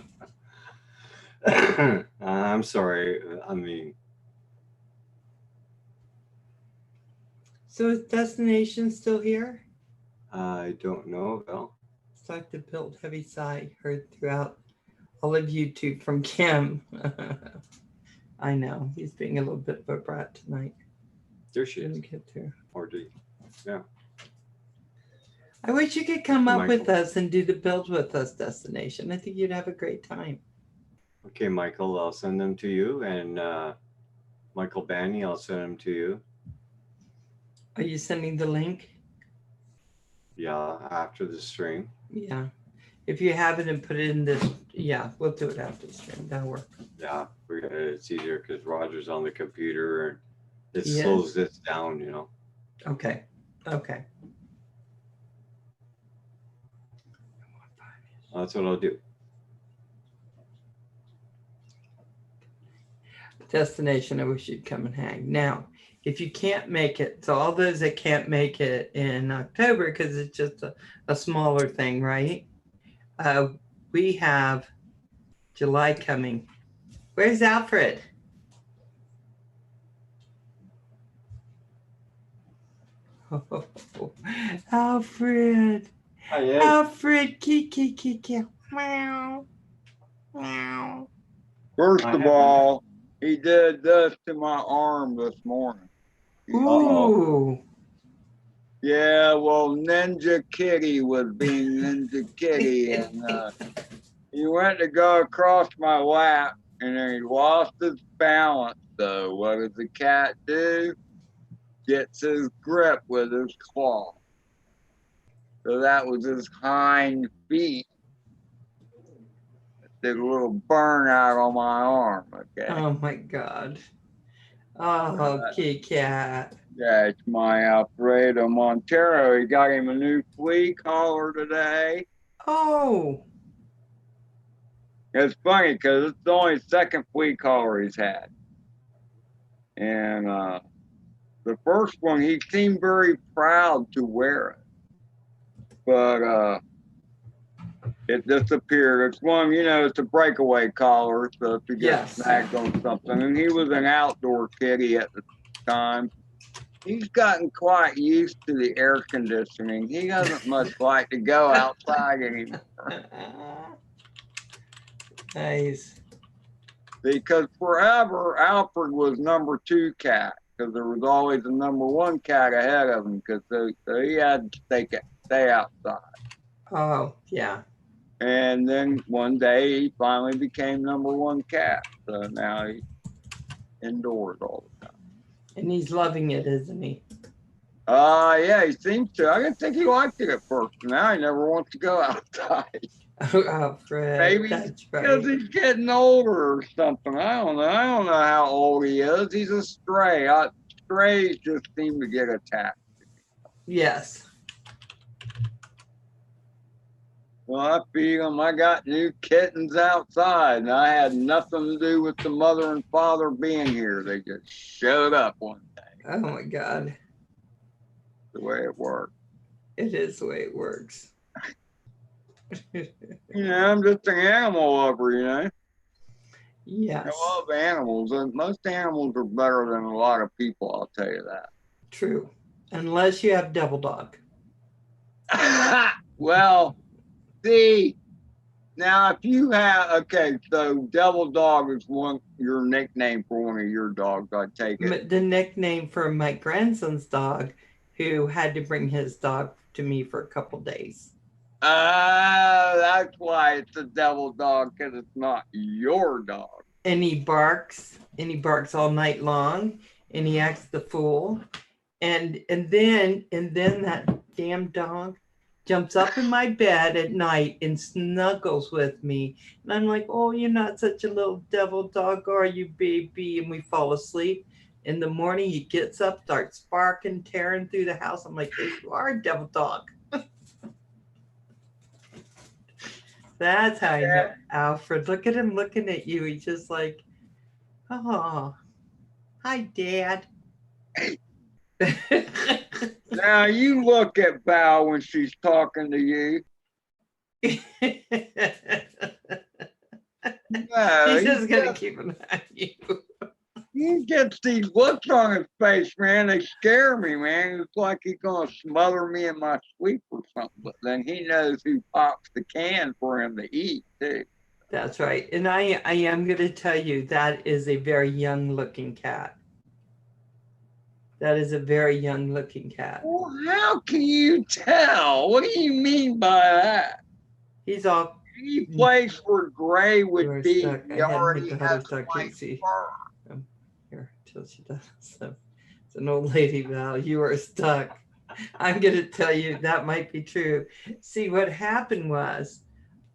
I'm sorry. I mean. So is Destination still here? I don't know, Val. Start to build heavy sigh heard throughout all of YouTube from Kim. I know he's being a little bit of a brat tonight. There she is. Get to. Or do you? Yeah. I wish you could come up with us and do the build with us, Destination. I think you'd have a great time. Okay, Michael, I'll send them to you, and Michael Banny, I'll send them to you. Are you sending the link? Yeah, after the stream. Yeah. If you have it and put it in this, yeah, we'll do it after the stream. That'll work. Yeah, it's easier because Roger's on the computer and it slows this down, you know. Okay. Okay. That's what I'll do. Destination, I wish you'd come and hang. Now, if you can't make it, so all those that can't make it in October, because it's just a smaller thing, right? We have July coming. Where's Alfred? Oh, Alfred. Hi, Alfred, kiki. Meow. Meow. First of all, he did this to my arm this morning. Ooh. Yeah, well, Ninja Kitty was being Ninja Kitty, and he went to go across my lap, and then he lost his balance, though. What does the cat do? Gets his grip with his claw. So that was his hind feet. Did a little burnout on my arm, okay? Oh my God. Oh, Kit Kat. Yeah, it's my Alfredo Montero. He got him a new flea collar today. Oh. It's funny because it's the only second flea collar he's had. And the first one, he seemed very proud to wear it. But it disappeared. It's one, it's a breakaway collar, so if you get snagged on something. And he was an outdoor kitty at the time. He's gotten quite used to the air conditioning. He doesn't much like to go outside anymore. Nice. Because forever, Alfred was number 2 cat, because there was always a number 1 cat ahead of him, because so he had to stay outside. Oh, yeah. And then one day, he finally became number 1 cat. So now he's indoors all the time. And he's loving it, isn't he? Yeah, he seems to. I didn't think he liked it at first. Now he never wants to go outside. Oh, Fred. Maybe because he's getting older or something. I don't know. I don't know how old he is. He's a stray. Strays just seem to get attacked. Yes. Well, I feed them. I got new kittens outside, and I had nothing to do with the mother and father being here. They just showed up one day. Oh my God. The way it works. It is the way it works. I'm just an animal lover, Yes. I love animals, and most animals are better than a lot of people, I'll tell you that. True. Unless you have Devil Dog. Well, see, Now, if you have, okay, so Devil Dog is your nickname for one of your dogs, I take it. The nickname for my grandson's dog, who had to bring his dog to me for a couple days. That's why it's a Devil Dog, because it's not your dog. And he barks all night long, and he acts the fool. And then that damn dog jumps up in my bed at night and snuggles with me. And I'm like, oh, you're not such a little devil dog, are you, baby? And we fall asleep. In the morning, he gets up, starts barking, tearing through the house. I'm like, yes, you are a devil dog. That's how I know Alfred. Look at him looking at you. He's just like, oh, hi, Dad. Now you look at Val when she's talking to you. No, he's just gonna keep an eye on you. He gets these looks on his face, man. They scare me, man. It's like he's gonna smother me in my sleep or something. But then he knows who pops the can for him to eat, too. That's right. And I am gonna tell you that is a very young looking cat. That is a very young looking cat. Well, how can you tell? What do you mean by that? He's all any place where gray would be. Stuck. He already has white fur. Here, till she does. So it's an old lady, Val. You are stuck. I'm going to tell you that might be true. See, what happened was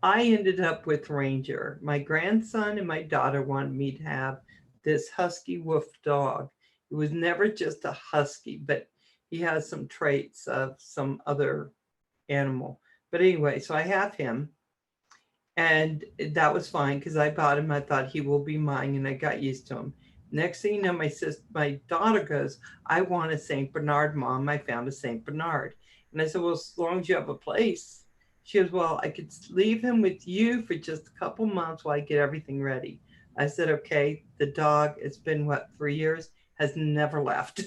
I ended up with Ranger. My grandson and my daughter wanted me to have this husky wolf dog. It was never just a husky, but he has some traits of some other animal. But anyway, so I have him. And that was fine because I bought him. I thought he will be mine, and I got used to him. Next thing you know, my daughter goes, I want a St. Bernard, Mom. I found a St. Bernard. And I said, well, as long as you have a place. She goes, well, I could leave him with you for just a couple months while I get everything ready. I said, okay. The dog, it's been, 3 years, has never left.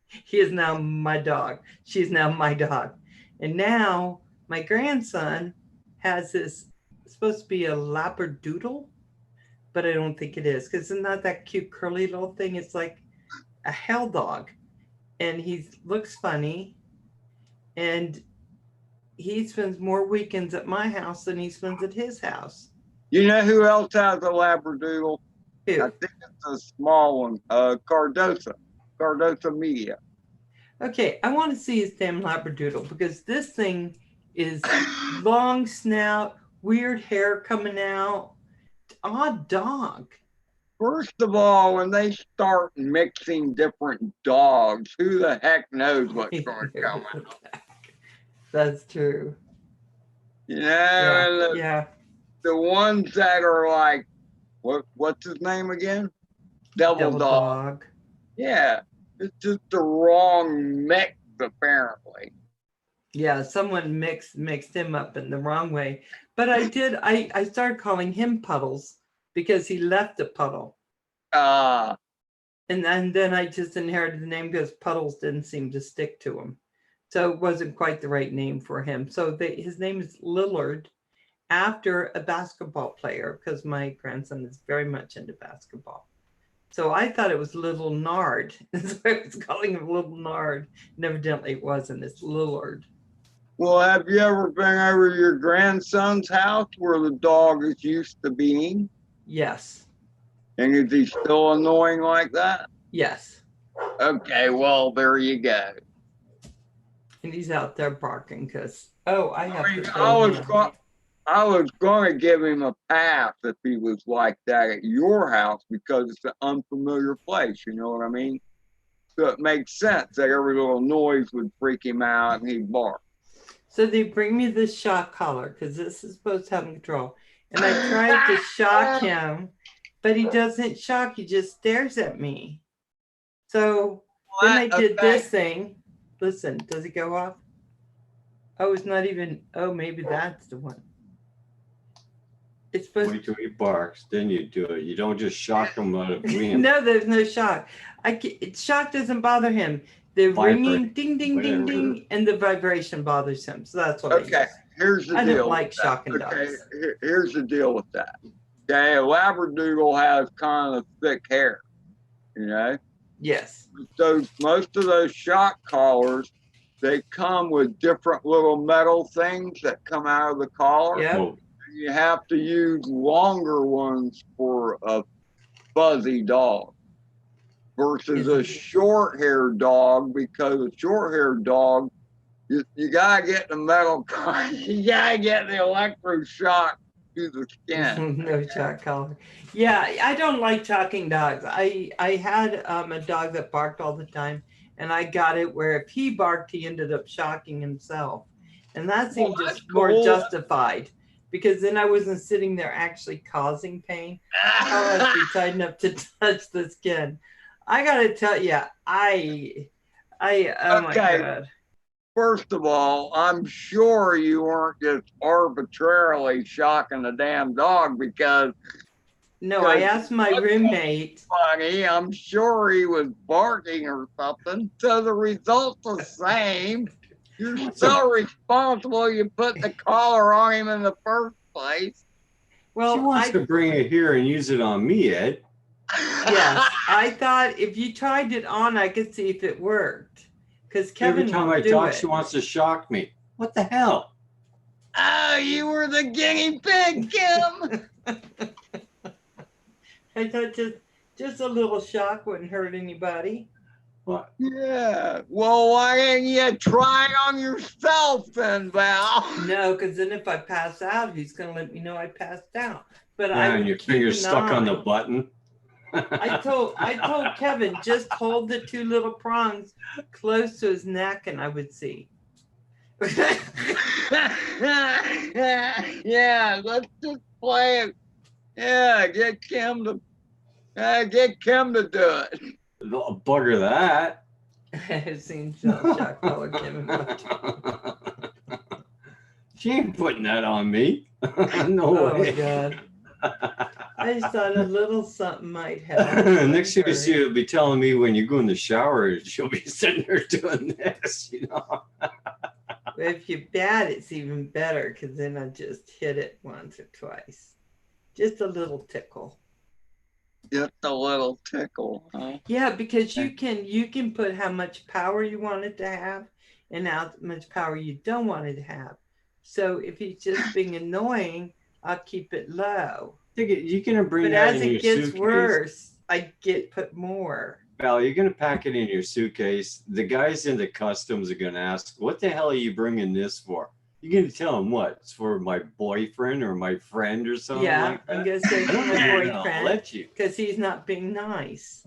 He is now my dog. She's now my dog. And now my grandson has this, it's supposed to be a Labradoodle, but I don't think it is because it's not that cute curly little thing. It's like a hell dog, and he looks funny, and he spends more weekends at my house than he spends at his house. You know who else has a Labradoodle? Who? I think it's a small one, Cardosa Media. Okay, I want to see his damn Labradoodle because this thing is long snout, weird hair coming out. Odd dog. First of all, when they start mixing different dogs, who the heck knows what's going to come out? That's true. Yeah. The ones that are like, what's his name again? Devil Dog. Yeah, it's just the wrong mix, apparently. Yeah, someone mixed him up in the wrong way. But I started calling him Puddles because he left a puddle. And then I just inherited the name because Puddles didn't seem to stick to him. So it wasn't quite the right name for him. So his name is Lillard, after a basketball player, because my grandson is very much into basketball. So I thought it was Little Nard. So I was calling him Little Nard. And evidently it wasn't. It's Lillard. Well, have you ever been over to your grandson's house where the dog is used to being? Yes. And is he still annoying like that? Yes. Okay, well, there you go. And he's out there barking because, I was going to give him a pass if he was like that at your house because it's an unfamiliar place, you know what I mean? So it makes sense that every little noise would freak him out and he'd bark. So they bring me this shock collar because this is supposed to have control. And I tried to shock him, but he doesn't shock. He just stares at me. So then I did this thing. Listen, does it go off? Oh, it's not even. Oh, maybe that's the one. It's supposed Wait till he barks, then you do it. You don't just shock him out of wind. No, there's no shock. Shock doesn't bother him. The ringing, ding, ding, ding, Whatever. ding, and the vibration bothers him. So that's what I Okay, use. here's the I deal. don't like with that. shocking Okay, dogs. here's the deal with that. Okay, a Labradoodle has kind of thick hair, you know? Yes. So most of those shock collars, they come with different little metal things that come out of the collar. Yep. Well, You have to use longer ones for a fuzzy dog versus a short-haired dog, because a short-haired dog, you gotta get the metal, you gotta get the electroshock to the skin. No shock collar. Yeah, I don't like shocking dogs. I had a dog that barked all the time, and I got it where if he barked, he ended up shocking himself, and that seemed Well, just that's more cool. justified because then I wasn't sitting there actually causing pain. I have to be tight enough to touch the skin. I gotta tell you, oh my Okay. God. First of all, I'm sure you weren't just arbitrarily shocking the damn dog, because No, I asked my roommate. funny, I'm sure he was barking or something. So the result's the same. You're so responsible you put the collar on him in the first place. Well, she wants to bring it here and use it on me, Ed. Yes, I thought if you tried it on, I could see if it worked. Because Kevin Every time won't I do talk, it. she wants to shock me. What the hell? Oh, you were the guinea pig, Kim. I thought just a little shock wouldn't hurt anybody. What? Yeah. Well, why didn't you try on yourself then, Val? No, because then if I pass out, he's gonna let me know I passed out. But Yeah, I would and your keep finger's an stuck on the eye. button. I told Kevin, just hold the two little prongs close to his neck and I would see. Yeah, let's just play it. Yeah, get Kim to do it. Bugger that. I've seen shock collar Kevin. She ain't putting that on me. No Oh way. God. I just thought a little something might help. Next thing you see, she'll be telling me when you go in the shower, she'll be sitting there doing this, you know. If you're bad, it's even better because then I just hit it once or twice. Just a little tickle. Just a little tickle, huh? Yeah, because you can put how much power you want it to have and how much power you don't want it to have. So if he's just being annoying, I'll keep it low. You're gonna bring But that as in your it gets suitcase. worse, I put more. Val, you're gonna pack it in your suitcase. The guys in the customs are gonna ask, "What the hell are you bringing this for?" You're gonna tell them what? It's for my boyfriend or my friend or something like that. I'm gonna say for my boyfriend Let you. because he's not being nice.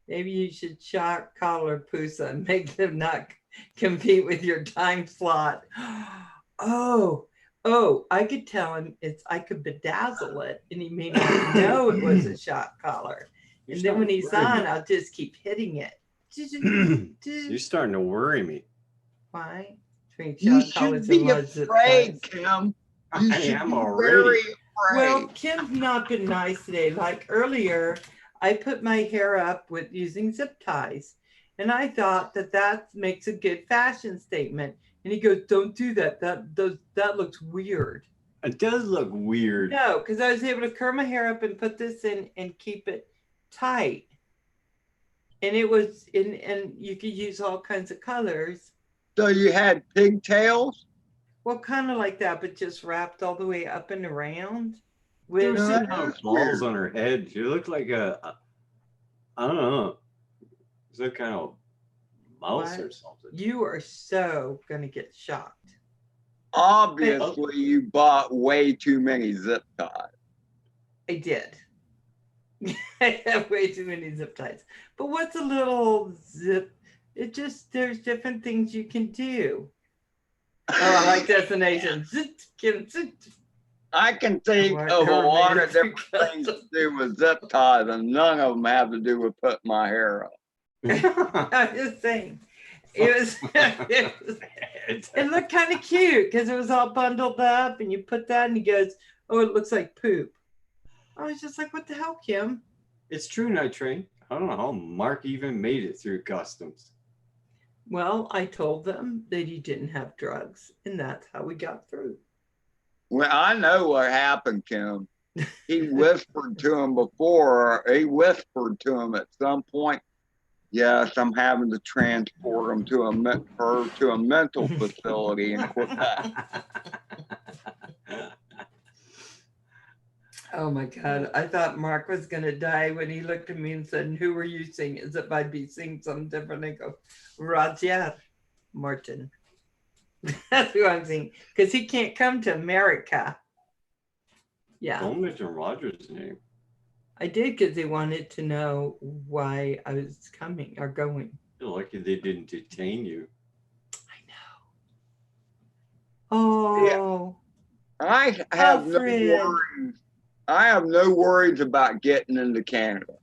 Maybe you should shock collar Pusa and make them not compete with your time slot. Oh, I could tell him I could bedazzle it and he may not know it was a shock collar. And then when he's on, I'll just keep hitting it. You're starting to worry me. Why? You should be afraid, Kim. You should am be already. very afraid. Well, Kim's not been nice today. Like earlier, I put my hair up with using zip ties. And I thought that makes a good fashion statement. And he goes, "Don't do that. That looks weird." It does look weird. No, because I was able to curl my hair up and put this in and keep it tight. And it was and you could use all kinds of colors. So you had pigtails? Well, kind of like that, but just wrapped all the way up and around. With That's balls weird. on her head. She looked like I don't know. It's a kind of mouse or something. You are so gonna get shocked. Obviously, you bought way too many zip ties. I did. I have way too many zip ties. But what's a little zip? There's different things you can do. Oh, I like destinations. I can think of a lot of different things to do with zip ties, and none of them have to do with putting my hair up. I'm just saying. It looked kind of cute because it was all bundled up and you put that and he goes, "Oh, it looks like poop." I was just like, "What the hell, Kim?" It's true, Night Train. I don't know how Mark even made it through customs. Well, I told them that he didn't have drugs, and that's how we got through. Well, I know what happened, Kim. He whispered to him before. He whispered to him at some point, "Yes, I'm having to transport him to a mental facility in Quebec." Oh my God. I thought Mark was going to die when he looked at me and said, "Who were you singing?" As if I'd be singing something different. I go, "Roger Martin." That's who I'm singing. Because he can't come to America. Yeah. Don't mention Roger's name. I did because they wanted to know why I was coming or going. You're lucky they didn't detain you. I know. Oh. Yeah. I have Alfred. no worries. I have no worries about getting into Canada.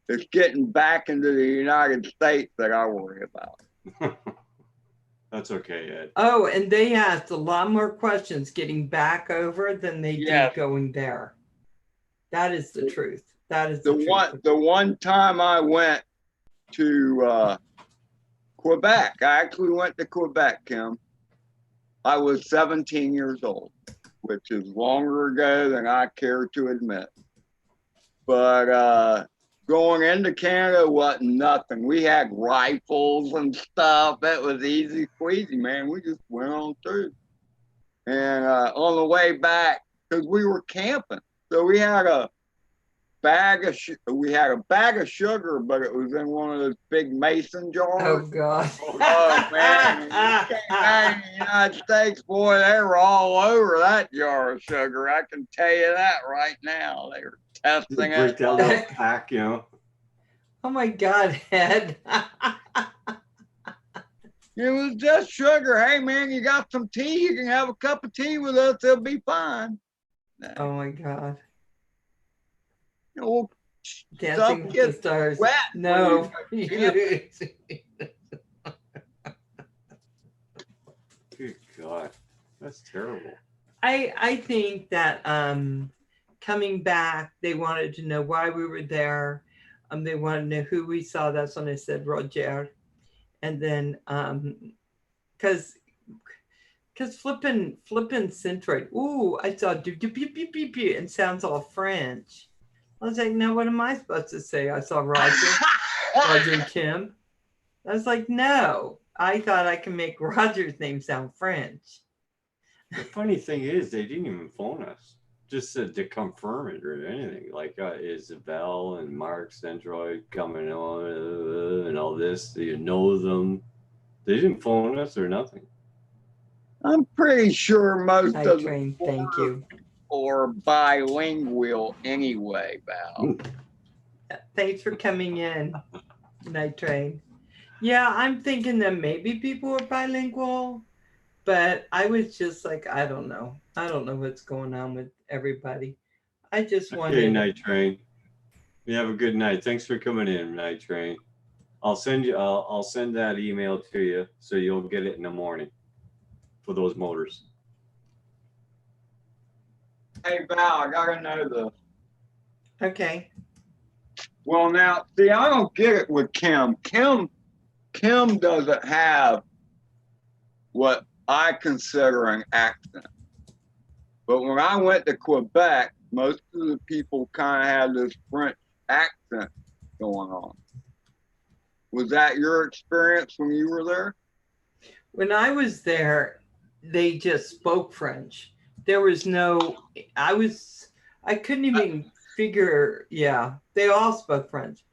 It's getting back into the United States that I worry about. That's okay, Ed. Oh, and they asked a lot more questions getting back over than they did going there. That is the truth. That is the truth. The one time I went to Quebec, I actually went to Quebec, Kim. I was 17 years old, which is longer ago than I care to admit. But going into Canada wasn't nothing. We had rifles and stuff. It was easy squeezy, man. We just went on through. And on the way back, because we were camping, so we had a bag of sugar, but it was in one of those big mason jars. Oh God! Oh man! When we came back in the United States, boy, they were all over that jar of sugar. I can tell you that right now. They were testing it. Break that little pack, you know. Oh my God, Ed! It was just sugar. Hey man, you got some tea? You can have a cup of tea with us. It'll be fine. Oh my God! You know, Dancing with the Stars. Wet No. Good God, that's terrible. I think that coming back, they wanted to know why we were there. They wanted to know who we saw. That's when I said Roger. And then because flipping Centroid. Ooh, I saw do beep beep beep beep and sounds all French. I was like, no, what am I supposed to say? I saw Roger, Roger and Kim. I was like, no. I thought I can make Roger's name sound French. The funny thing is, they didn't even phone us, just to confirm it or anything. Like Isabel and Mark Centroid coming on and all this. Do you know them? They didn't phone us or nothing. I'm pretty sure most Night of Train, the thank you. Or bilingual anyway, Val. Thanks for coming in, Night Train. Yeah, I'm thinking that maybe people are bilingual, but I was just like, I don't know. I don't know what's going on with everybody. I just wanted. Okay, Night Train. You have a good night. Thanks for coming in, Night Train. I'll send that email to you so you'll get it in the morning for those motors. Hey Val, I gotta know this. Okay. Well, now, see, I don't get it with Kim. Kim doesn't have what I consider an accent. But when I went to Quebec, most of the people kind of had this French accent going on. Was that your experience when you were there? When I was there, they just spoke French. There was no, I couldn't even figure, yeah, they all spoke French.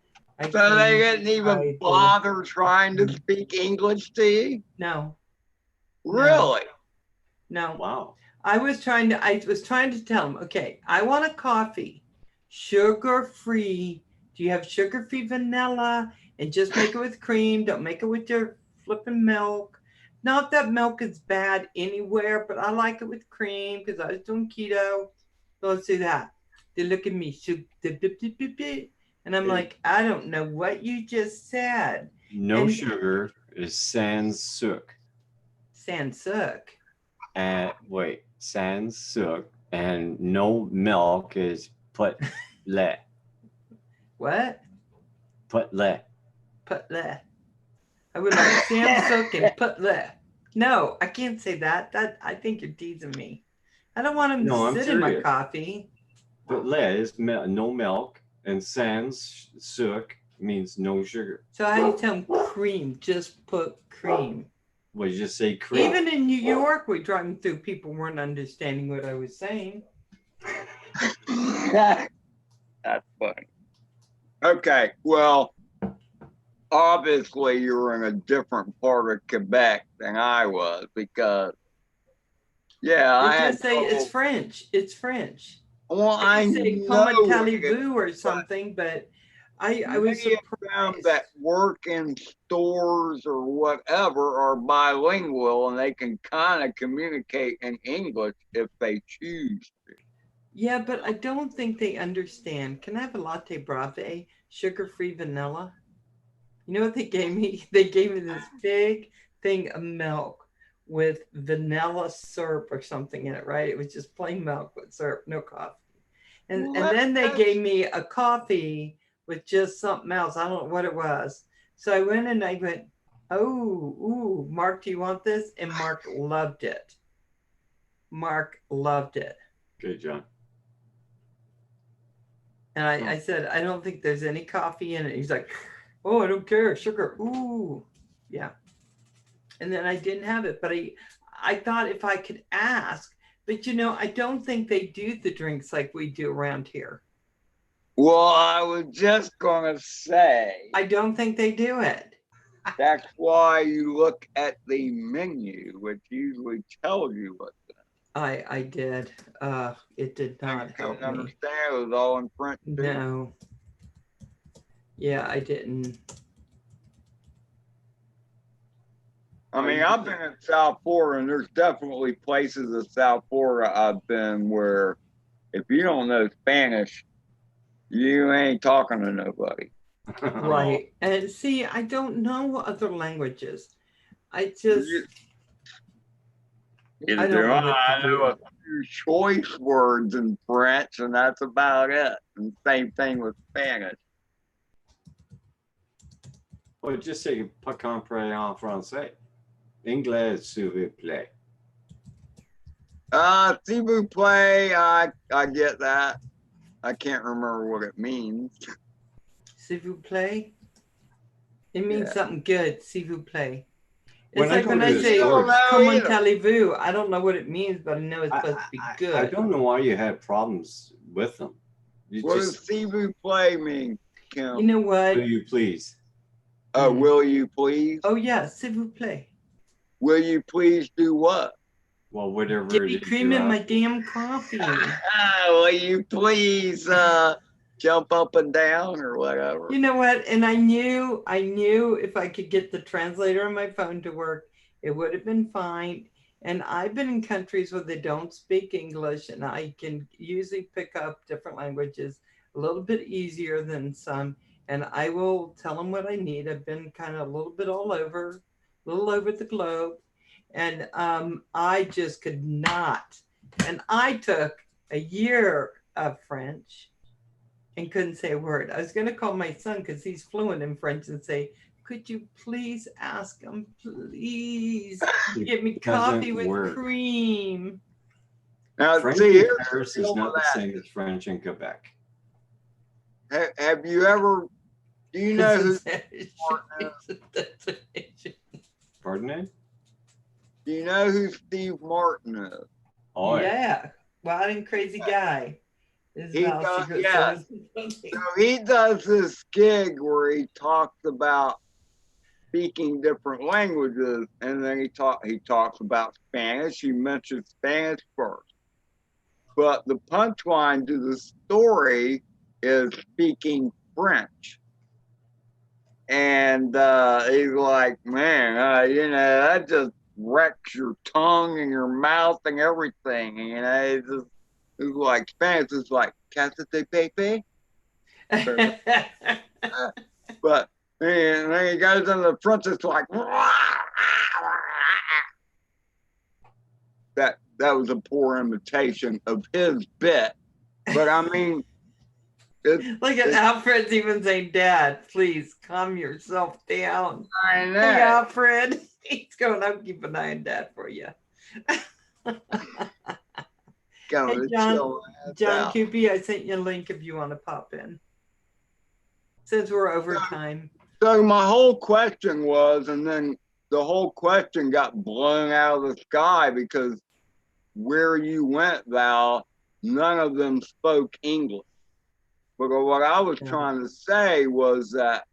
So they didn't even bother trying to speak English to you? No. Really? No. Wow. I was trying to tell them, okay, I want a coffee, sugar-free. Do you have sugar-free vanilla? And just make it with cream. Don't make it with your flipping milk. Not that milk is bad anywhere, but I like it with cream because I was doing keto. So let's do that. They look at me, and I'm like, I don't know what you just said. No sugar is sans sucre. Sans sucre. Wait, sans sucre, and no milk is put le. What? Putle. Putle. I would like Sam Sook and Putle. No, I can't say that. That I think you're teasing me. I don't want him No, to I'm sit in my serious. coffee. Putle is no milk, and sans sook means no sugar. So how do you tell him cream? Just put cream. Well, you just say cream. Even in New York, we driving through, people weren't understanding what I was saying. That's funny. Okay, well, obviously you were in a different part of Quebec than I was because, yeah, I had just say trouble. it's French. It's French. Well, I say know comment or something, but I was surprised that work in stores or whatever are bilingual and they can kind of communicate in English if they choose to. Yeah, but I don't think they understand. Can I have a latte brave, sugar-free vanilla? You know what they gave me? They gave me this big thing of milk with vanilla syrup or something in it, right? It was just plain milk with syrup, no coffee. And then they gave me a coffee with just something else. I don't know what it was. So I went and I went, oh, ooh, Mark, do you want this? And Mark loved it. Mark loved it. Okay, John. And I said, I don't think there's any coffee in it. He's like, oh, I don't care. Sugar. Ooh. Yeah. And then I didn't have it. But I thought if I could ask, but you know, I don't think they do the drinks like we do around here. Well, I was just going to say. I don't think they do it. That's why you look at the menu, which usually tells you what's in it. I did. It did not help me. Understand it was all in French too. No. Yeah, I didn't. I mean, I've been in South Florida, and there's definitely places in South Florida I've been where if you don't know Spanish, you ain't talking to nobody. Right. And see, I don't know other languages. I just I know a few choice words in French, and that's about it. And same thing with Spanish. Well, just say pas compris en français. Anglais, s'il vous plaît. S'il vous plaît, I get that. I can't remember what it means. S'il vous plaît? It means something good. S'il vous plaît. It's When like when I say, comment allez-vous? I don't know what it means, but I know it's supposed to be good. I don't know why you had problems with them. What does s'il vous plaît mean, Kim? You know what? Will you please? Will you please? Oh, yeah, s'il vous plaît. Will you please do what? Well, whatever Give me cream in my damn coffee. Will you please jump up and down or whatever? You know what? And I knew if I could get the translator on my phone to work, it would have been fine. And I've been in countries where they don't speak English, and I can usually pick up different languages a little bit easier than some. And I will tell them what I need. I've been kind of a little bit all over, a little over the globe. And I just could not. And I took a year of French and couldn't say a word. I was going to call my son because he's fluent in French and say, could you please ask him, please get me coffee with cream? Now, French see, in Paris is not the same as French in Quebec. Have you ever, do you know who Pardon me? Do you know who Steve Martin is? Oh, yeah. Wild and crazy guy. He does, yeah. So he does this gig where he talks about speaking different languages, and then he talks about Spanish. He mentions Spanish first. But the punchline to the story is speaking French. And he's like, man, you know, that just wrecks your tongue and your mouth and everything. You know, it's like Spanish is like casa de pepe. But and then he goes into the French, it's like that was a poor imitation of his bit. But I mean, Look at Alfred's even saying, Dad, please calm yourself down. I know. Hey, Alfred. He's going, I'll keep an eye on Dad for you. Hey, John Coopy, I sent you a link if you want to pop in. Since we're over time. So my whole question was, and then the whole question got blown out of the sky because where you went, Val, none of them spoke English. But what I was trying to say was that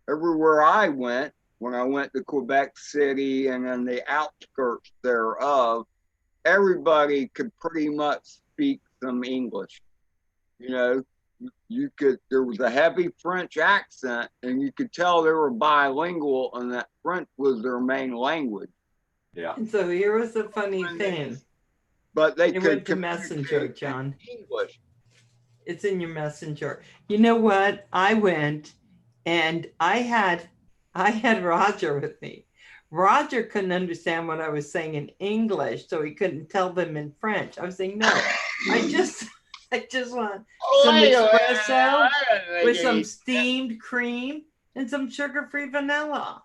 everywhere I went, when I went to Quebec City and then the outskirts thereof, everybody could pretty much speak some English. You know, there was a heavy French accent and you could tell they were bilingual and that French was their main language. Yeah. And so here was the funny thing. But they it could went to Messenger, John. English. It's in your Messenger. You know what? I went and I had Roger with me. Roger couldn't understand what I was saying in English, so he couldn't tell them in French. I was saying, no, I just want some espresso with some steamed cream and some sugar-free vanilla.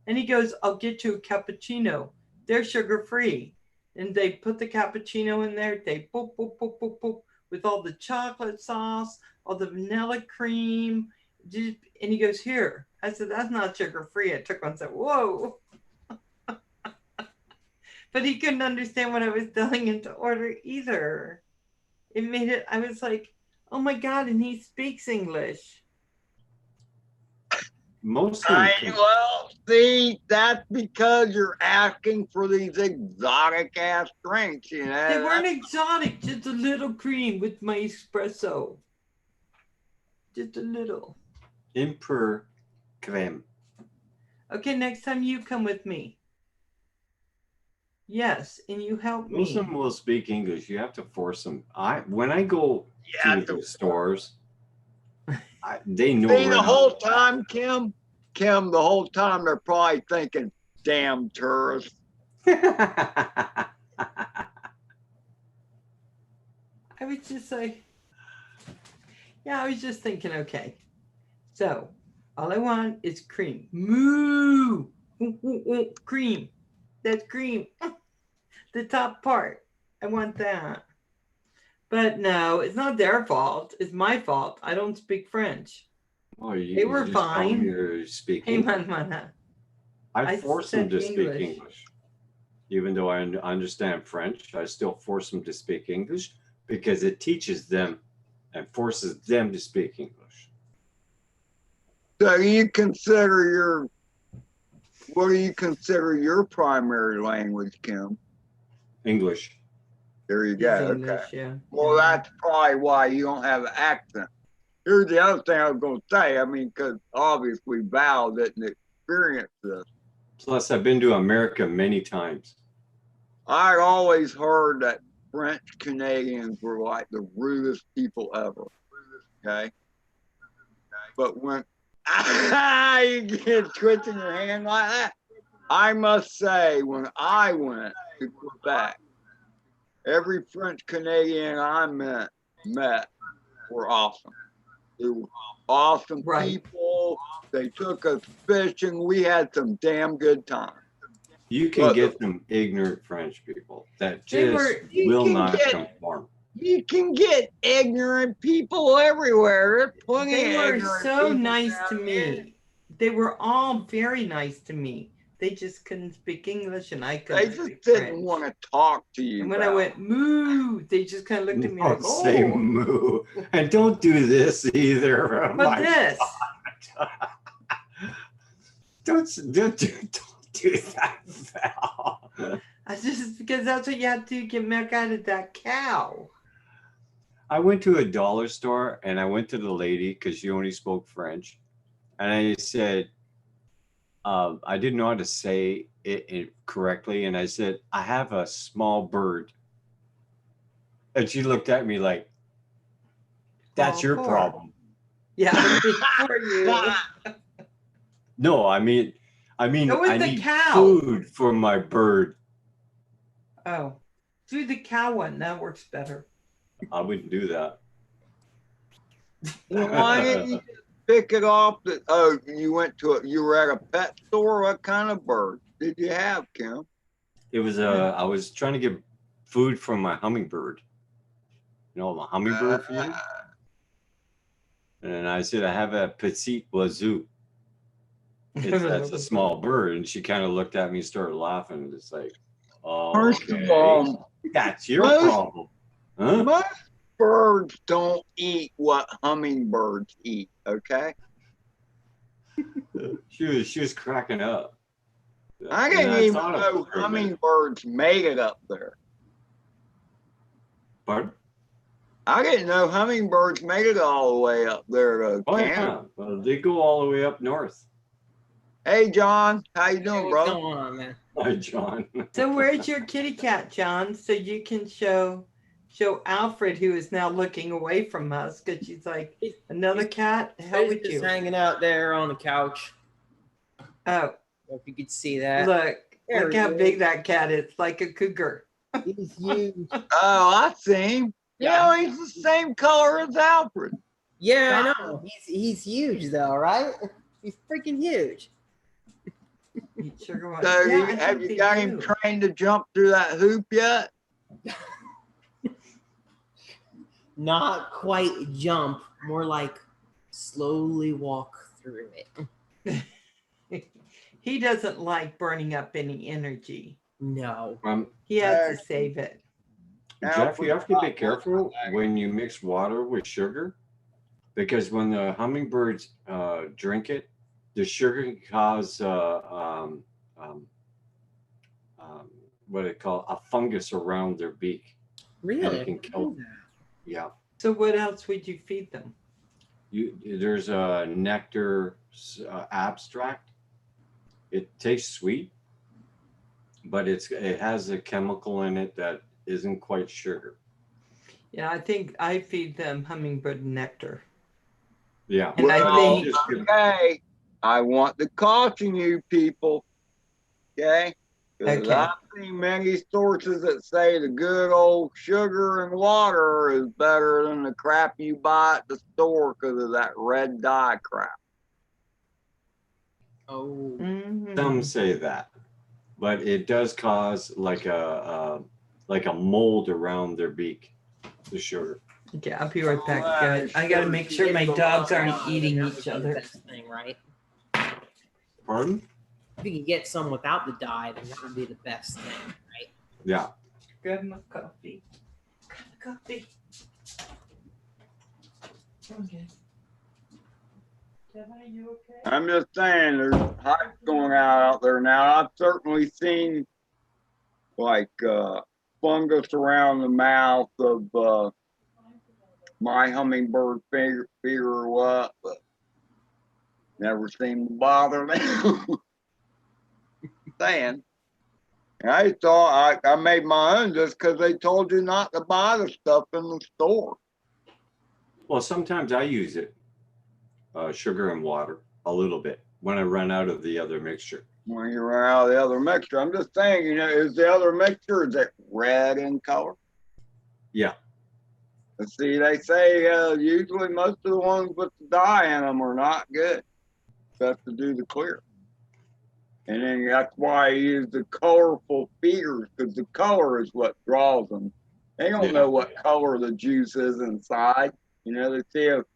And he goes, I'll get you a cappuccino. They're sugar-free. And they put the cappuccino in there. They boop, boop, boop, boop, boop, with all the chocolate sauce, all the vanilla cream. And he goes, here. I said, that's not sugar-free. I took one and said, whoa. But he couldn't understand what I was telling him to order either. It made it, I was like, oh my God, and he speaks English. Mostly. Well, see, that's because you're asking for these exotic ass drinks, you know. They weren't exotic, just a little cream with my espresso. Just a little. Imper creme. Okay, next time you come with me. Yes, and you help me. Most of them will speak English. You have to force them. When I go to the stores, they know. See, the whole time, Kim, the whole time they're probably thinking, damn tourists. I was just like, yeah, I was just thinking, okay. So all I want is cream. Moo! Cream. That's cream. The top part. I want that. But no, it's not their fault. It's my fault. I don't speak French. Oh, they were fine. You're speaking. I force them to speak English. Even though I understand French, I still force them to speak English because it teaches them and forces them to speak English. So what do you consider your primary language, Kim? English. There you go. English, okay. Yeah. Well, that's probably why you don't have an accent. Here's the other thing I was going to say. I mean, because obviously Val didn't experience this. Plus, I've been to America many times. I always heard that French Canadians were like the rudest people ever. Okay. But when you get twitching your hand like that, I must say, when I went to Quebec, every French Canadian I met were awesome. They were awesome people. They took us fishing. We had some damn good time. You can get some ignorant French people that just will not conform. You can get ignorant people everywhere. There's plenty They of were ignorant so people nice to down me. here. They were all very nice to me. They just couldn't speak English and I couldn't They just speak didn't French. want to talk to you. And when I went moo, they just kind of looked at me like, oh. Say moo. And don't do this either. But this. Don't do that, Val. I just because that's what you have to get milk out of that cow. I went to a dollar store and I went to the lady because she only spoke French. And I said, I didn't know how to say it correctly. And I said, I have a small bird. And she looked at me like, that's your problem. Yeah, for you. No, I mean, I need cow. food for my bird. Oh, do the cow one. That works better. I wouldn't do that. Well, why didn't you just pick it off? Oh, you were at a pet store. What kind of bird did you have, Kim? It was I was trying to get food from my hummingbird. You know, my hummingbird food. And I said, I have a petite oiseau. That's a small bird. And she kind of looked at me, started laughing. It's like, oh, First of all, that's your problem. Huh? Most birds don't eat what hummingbirds eat, okay? She was cracking up. I didn't even know hummingbirds made it up there. Pardon? I didn't know hummingbirds made it all the way up there to Canada. Yeah. Well, they go all the way up north. Hey, John. How you doing, what's bro? going on, man? Hi, John. So where's your kitty cat, John? So you can show Alfred, who is now looking away from us, because she's like, another cat? The hell with Just you. hanging out there on the couch. Oh. If you could see that. Look how big that cat is, like a cougar. He's huge. Oh, I see him. Yeah. You know, he's the same color as Alfred. Yeah, I know. He's huge though, right? He's freaking huge. So have you got him trained to jump through that hoop yet? Not quite jump, more like slowly walk through it. He doesn't like burning up any energy. No. He has to save it. Jeff, you have to be careful when you mix water with sugar, because when the hummingbirds drink it, the sugar can cause what they call a fungus around their beak. Really? And it can kill them. Yeah. So what else would you feed them? There's a nectar abstract. It tastes sweet, but it has a chemical in it that isn't quite sugar. Yeah, I think I feed them hummingbird nectar. Yeah. And I think, okay, I want to caution you people, okay? Because I've seen many sources that say the good old sugar and water is better than the crap you buy at the store because of that red dye crap. Oh. Some say that, but it does cause like a mold around their beak, the sugar. Okay, I'll be right back, guys. I gotta make sure my dogs aren't eating each other. Thing, right? Pardon? If you could get some without the dye, then that would be the best thing, right? Yeah. Grab my coffee. Grab the coffee. Okay. Kevin, are you okay? I'm just saying, there's hype going out there now. I've certainly seen like fungus around the mouth of my hummingbird feeder or what, but never seemed to bother me. Saying, and I thought I made my own just because they told you not to buy the stuff in the store. Well, sometimes I use it, sugar and water, a little bit when I run out of the other mixture. When you run out of the other mixture, I'm just saying, you know, is the other mixture, is it red in color? Yeah. See, they say usually most of the ones with the dye in them are not good. Except to do the clear. And then that's why I use the colorful feeders, because the color is what draws them. They don't know what color the juice is inside. You know, they see it,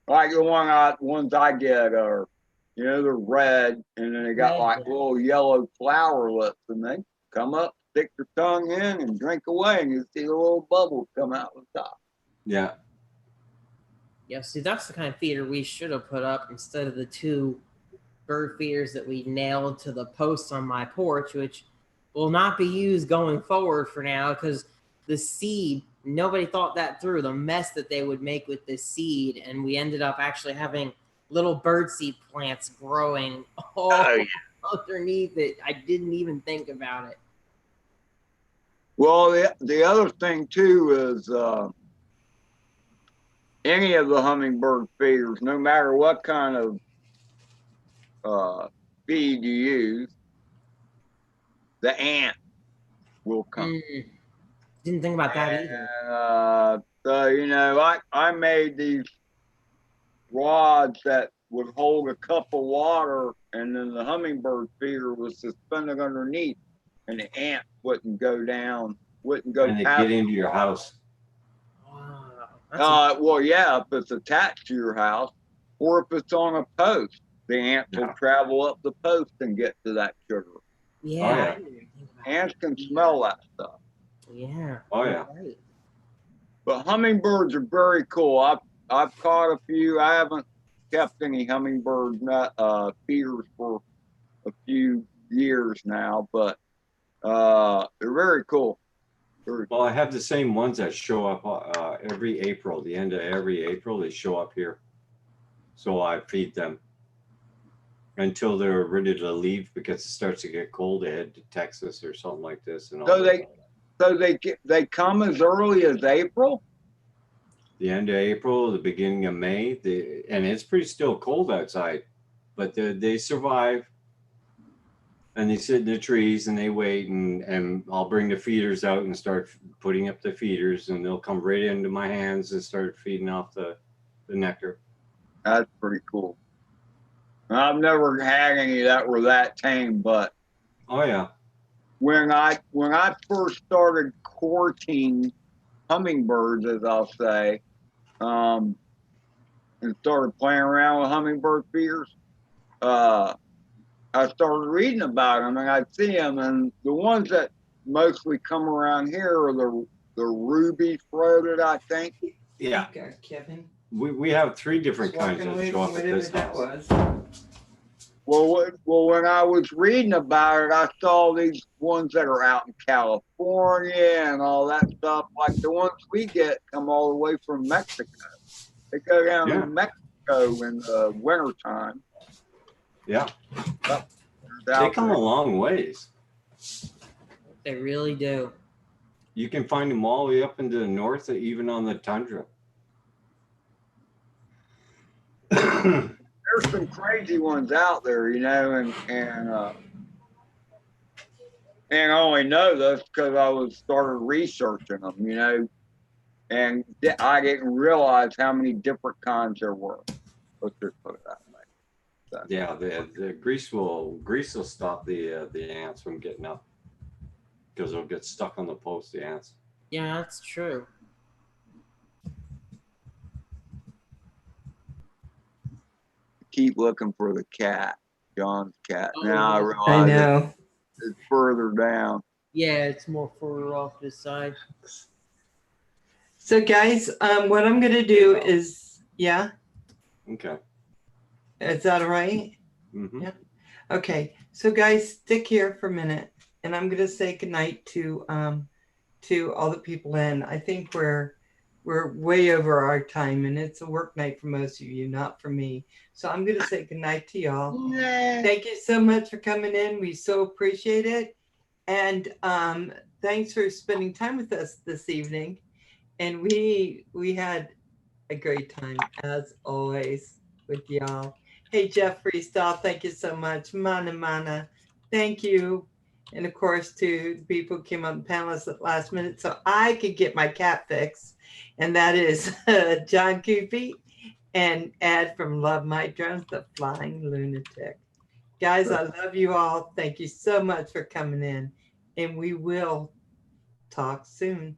like the ones I get are, you know, they're red, and then they got like little yellow flowerlets, and they come up, stick their tongue in, and drink away, and you see the little bubbles come out the top. Yeah. Yeah, see, that's the kind of feeder we should have put up instead of the 2 bird feeders that we nailed to the posts on my porch, which will not be used going forward for now because the seed, nobody thought that through, the mess that they would make with this seed, and we ended up actually having little birdseed plants growing all underneath it. I didn't even think about it. Well, the other thing too is any of the hummingbird feeders, no matter what kind of feed you use, the ant will come. Didn't think about that either. So, you know, I made these rods that would hold a cup of water, and then the hummingbird feeder was suspended underneath, and the ant wouldn't go down, wouldn't go And they past. get into your house. Wow. Well, yeah, if it's attached to your house, or if it's on a post, the ants will travel up the post and get to that sugar. Yeah. Oh, yeah. I didn't even think about Ants can smell that stuff. that. Yeah. Oh, yeah. Right. But hummingbirds are very cool. I've caught a few. I haven't kept any hummingbird feeders for a few years now, but they're very cool. Well, I have the same ones that show up every April. The end of every April, they show up here. So I feed them until they're ready to leave because it starts to get cold. They head to Texas or something like this. And so they come as early as April. The end of April, the beginning of May, and it's pretty still cold outside, but they survive. And they sit in the trees and they wait, and I'll bring the feeders out and start putting up the feeders, and they'll come right into my hands and start feeding off the nectar. That's pretty cool. I've never had any that were that tame, but oh yeah, when I first started courting hummingbirds, as I'll say, and started playing around with hummingbird feeders, I started reading about them, and I'd see them, and the ones that mostly come around here are the ruby throated, I think. Yeah. Okay, Kevin. We have 3 different kinds that show up at this house. Well, when I was reading about it, I saw these ones that are out in California and all that stuff. Like the ones we get come all the way from Mexico. They go down to Mexico in the wintertime. Yeah. They come a long ways. They really do. You can find them all the way up into the north, even on the tundra. There's some crazy ones out there, you know, and I only know this because I started researching them, you know, and I didn't realize how many different kinds there were. Let's just put it that way. So. Yeah, the grease will stop the ants from getting up because they'll get stuck on the post. The ants. Yeah, that's true. Keep looking for the cat, John's cat. Oh, now I I realize know. it's further down. Yeah, it's more further off this side. So guys, what I'm gonna do is, yeah. Okay. Is that all right? Mm-hmm. Yeah. Okay. So guys, stick here for a minute, and I'm gonna say goodnight to all the people in. I think we're way over our time, and it's a work night for most of you, not for me. So I'm gonna say goodnight to y'all. Thank you so much for coming in. We so appreciate it, and thanks for spending time with us this evening. And we had a great time as always with y'all. Hey, Jeff Freestyle, thank you so much. Mana, thank you. And of course, to the people who came up and panelists at last minute so I could get my cat fix. And that is John Coopy and Ed from Love My Drones, the Flying Lunatic. Guys, I love you all. Thank you so much for coming in. And we will talk soon.